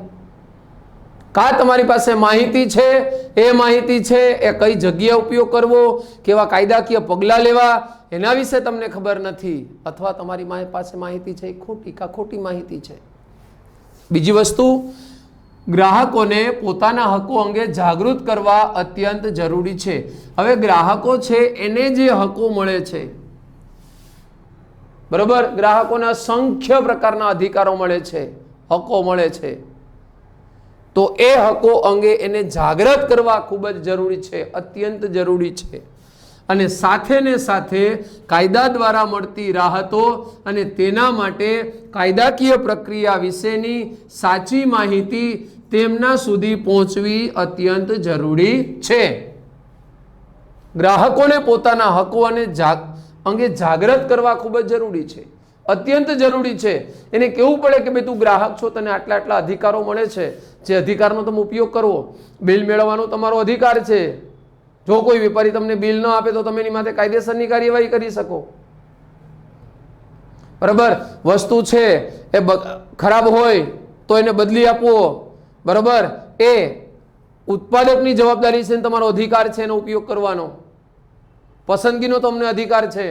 કા તમારી પાસે માહિતી છે, એ માહિતી છે એ કઈ જગ્યાએ ઉપયોગ કરવો, કેવા કાયદાકીય પગલાં લેવા એના વિશે તમને ખબર નથી. અથવા તમારી પાસે માહિતી છે એ ખોટી માહિતી છે. બીજી વસ્તુ, ગ્રાહકોને પોતાના હકો અંગે જાગૃત કરવા અત્યંત જરૂરી છે. હવે ગ્રાહકો છે એને જે હકો મળે છે, બરોબર, ગ્રાહકોને અસંખ્ય પ્રકારના અધિકારો મળે છે, હકો મળે છે, તો એ હકો અંગે એને જાગૃત કરવા ખૂબ જ જરૂરી છે, અત્યંત જરૂરી છે. અને સાથે ને સાથે કાયદા દ્વારા મળતી રાહતો અને તેના માટે કાયદાકીય પ્રક્રિયા વિશેની સાચી માહિતી તેમના સુધી પહોંચવી અત્યંત જરૂરી છે. ગ્રાહકોને પોતાના હકો અને અંગે જાગૃત કરવા ખૂબ જ જરૂરી છે, અત્યંત જરૂરી છે. એને કહેવું પડે કે ભાઈ તું ગ્રાહક છો, તને આટલા આટલા અધિકારો મળે છે, જે અધિકારનો તમે ઉપયોગ કરવો. બિલ મેળવવાનો તમારો અધિકાર છે. જો કોઈ વેપારી તમને બિલ ન આપે તો તમે એની માટે કાયદેસરની કાર્યવાહી કરી શકો. બરાબર, વસ્તુ છે એ ખરાબ હોય તો એને બદલી આપવો. બરાબર, એ ઉત્પાદકની જવાબદારી છે, તમારો અધિકાર છે એનો ઉપયોગ કરવાનો. પસંદગીનો તમને અધિકાર છે.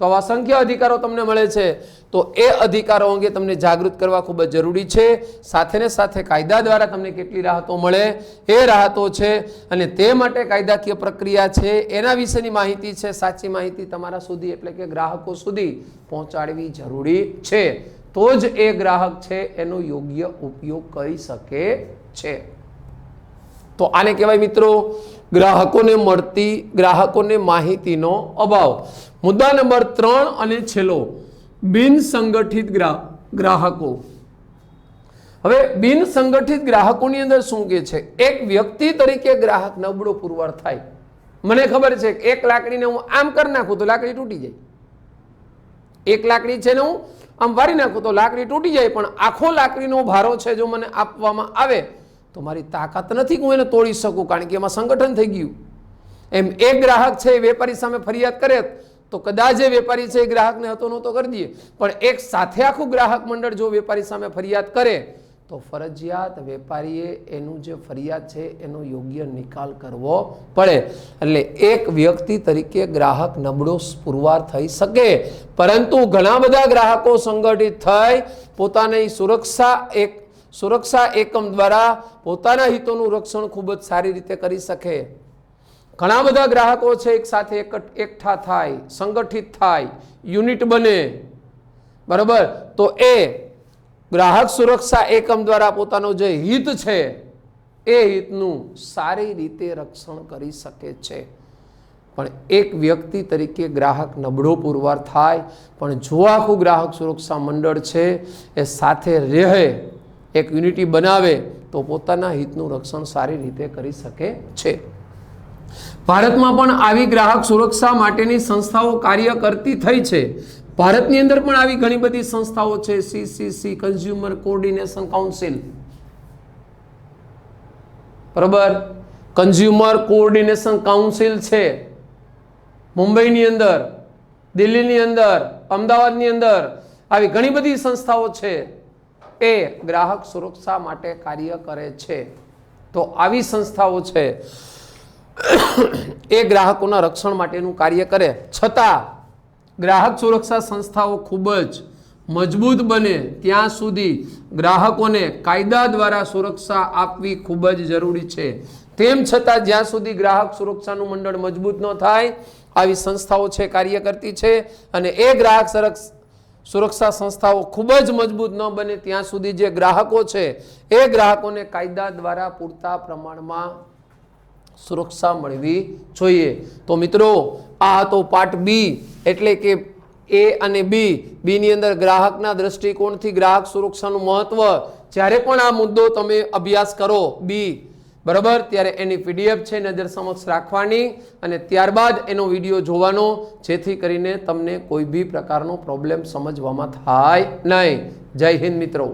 તો આવા અસંખ્ય અધિકારો તમને મળે છે. તો એ અધિકારો અંગે તમને જાગૃત કરવા ખૂબ જ જરૂરી છે. સાથે ને સાથે કાયદા દ્વારા તમને કેટલી રાહતો મળે એ રાહતો છે, અને તે માટે કાયદાકીય પ્રક્રિયા છે એના વિશેની માહિતી છે, સાચી માહિતી તમારા સુધી એટલે કે ગ્રાહકો સુધી પહોંચાડવી જરૂરી છે. તો જ એ ગ્રાહક છે એનો યોગ્ય ઉપયોગ કરી શકે છે. તો આને કહેવાય મિત્રો ગ્રાહકોને માહિતીનો અભાવ. મુદ્દા નંબર 3 અને છેલ્લો, બિન સંગઠિત ગ્રાહકો. હવે બિન સંગઠિત ગ્રાહકોની અંદર શું કે છે? એક વ્યક્તિ તરીકે ગ્રાહક નબળો પુરવાર થાય. મને ખબર છે કે એક લાકડીને હું આમ કરી નાખું તો લાકડી તૂટી જાય. એક લાકડી છે ને હું આમ વારી નાખું તો લાકડી તૂટી જાય, પણ આખો લાકડીનો ભારો છે જો મને આપવામાં આવે તો મારી તાકાત નથી કે હું એને તોડી શકું, કારણ કે એમાં સંગઠન થઈ ગયું. એમ એક ગ્રાહક છે એ વેપારી સામે ફરિયાદ કરે તો કદાચ એ વેપારી છે એ ગ્રાહકને હતો નહોતો કરી દઈએ, પણ એક સાથે આખું ગ્રાહક મંડળ જો વેપારી સામે ફરિયાદ કરે તો ફરજિયાત વેપારીએ એનું જે ફરિયાદ છે એનો યોગ્ય નિકાલ કરવો પડે. એટલે એક વ્યક્તિ તરીકે ગ્રાહક નબળો પુરવાર થઈ શકે, પરંતુ ઘણા બધા ગ્રાહકો સંગઠિત થઈ પોતાની સુરક્ષા એકમ દ્વારા પોતાના હિતોનું રક્ષણ ખૂબ જ સારી રીતે કરી શકે. ઘણા બધા ગ્રાહકો છે એક સાથે એકઠા થાય, સંગઠિત થાય, યુનિટ બને. બરાબર, તો એ ગ્રાહક સુરક્ષા એકમ દ્વારા પોતાનો જે હિત છે એ હિતનું સારી રીતે રક્ષણ કરી શકે છે. પણ એક વ્યક્તિ તરીકે ગ્રાહક નબળો પુરવાર થાય, પણ જો આખું ગ્રાહક સુરક્ષા મંડળ છે એ સાથે રહે, એક યુનિટી બનાવે તો પોતાના હિતનું રક્ષણ સારી રીતે કરી શકે છે. ભારતમાં પણ આવી ગ્રાહક સુરક્ષા માટેની સંસ્થાઓ કાર્ય કરતી થઈ છે. ભારતની અંદર પણ આવી ઘણી બધી સંસ્થાઓ છે. CCC, consumer coordination council. બરાબર, કન્ઝ્યુમર કોઓર્ડિનેશન કાઉન્સિલ છે મુંબઈની અંદર, દિલ્હીની અંદર, અમદાવાદની અંદર. આવી ઘણી બધી સંસ્થાઓ છે એ ગ્રાહક સુરક્ષા માટે કાર્ય કરે છે. તો આવી સંસ્થાઓ છે એ ગ્રાહકોના રક્ષણ માટેનું કાર્ય કરે, છતાં ગ્રાહક સુરક્ષા સંસ્થાઓ ખૂબ જ મજબૂત બને ત્યાં સુધી ગ્રાહકોને કાયદા દ્વારા સુરક્ષા આપવી ખૂબ જ જરૂરી છે. તેમ છતાં જ્યાં સુધી ગ્રાહક સુરક્ષાનું મંડળ મજબૂત ન થાય, આવી સંસ્થાઓ છે કાર્ય કરતી છે, અને એ ગ્રાહક સુરક્ષા સંસ્થાઓ ખૂબ જ મજબૂત ન બને ત્યાં સુધી જે ગ્રાહકો છે એ ગ્રાહકોને કાયદા દ્વારા પૂરતા પ્રમાણમાં સુરક્ષા મળવી જોઈએ. તો મિત્રો, આ હતો પાર્ટ બી, એટલે કે એ અને બી ની અંદર ગ્રાહકના દ્રષ્ટિકોણથી ગ્રાહક સુરક્ષાનું મહત્વ, જ્યારે પણ આ મુદ્દો તમે અભ્યાસ કરો બી, બરાબર, ત્યારે એની પીડીએફ છે નજર સમક્ષ રાખવાની અને ત્યારબાદ એનો વિડીયો જોવાનો, જેથી કરીને તમને કોઈ બી પ્રકારનો પ્રોબ્લેમ સમજવામાં થાય નહીં. જય હિન્દ મિત્રો.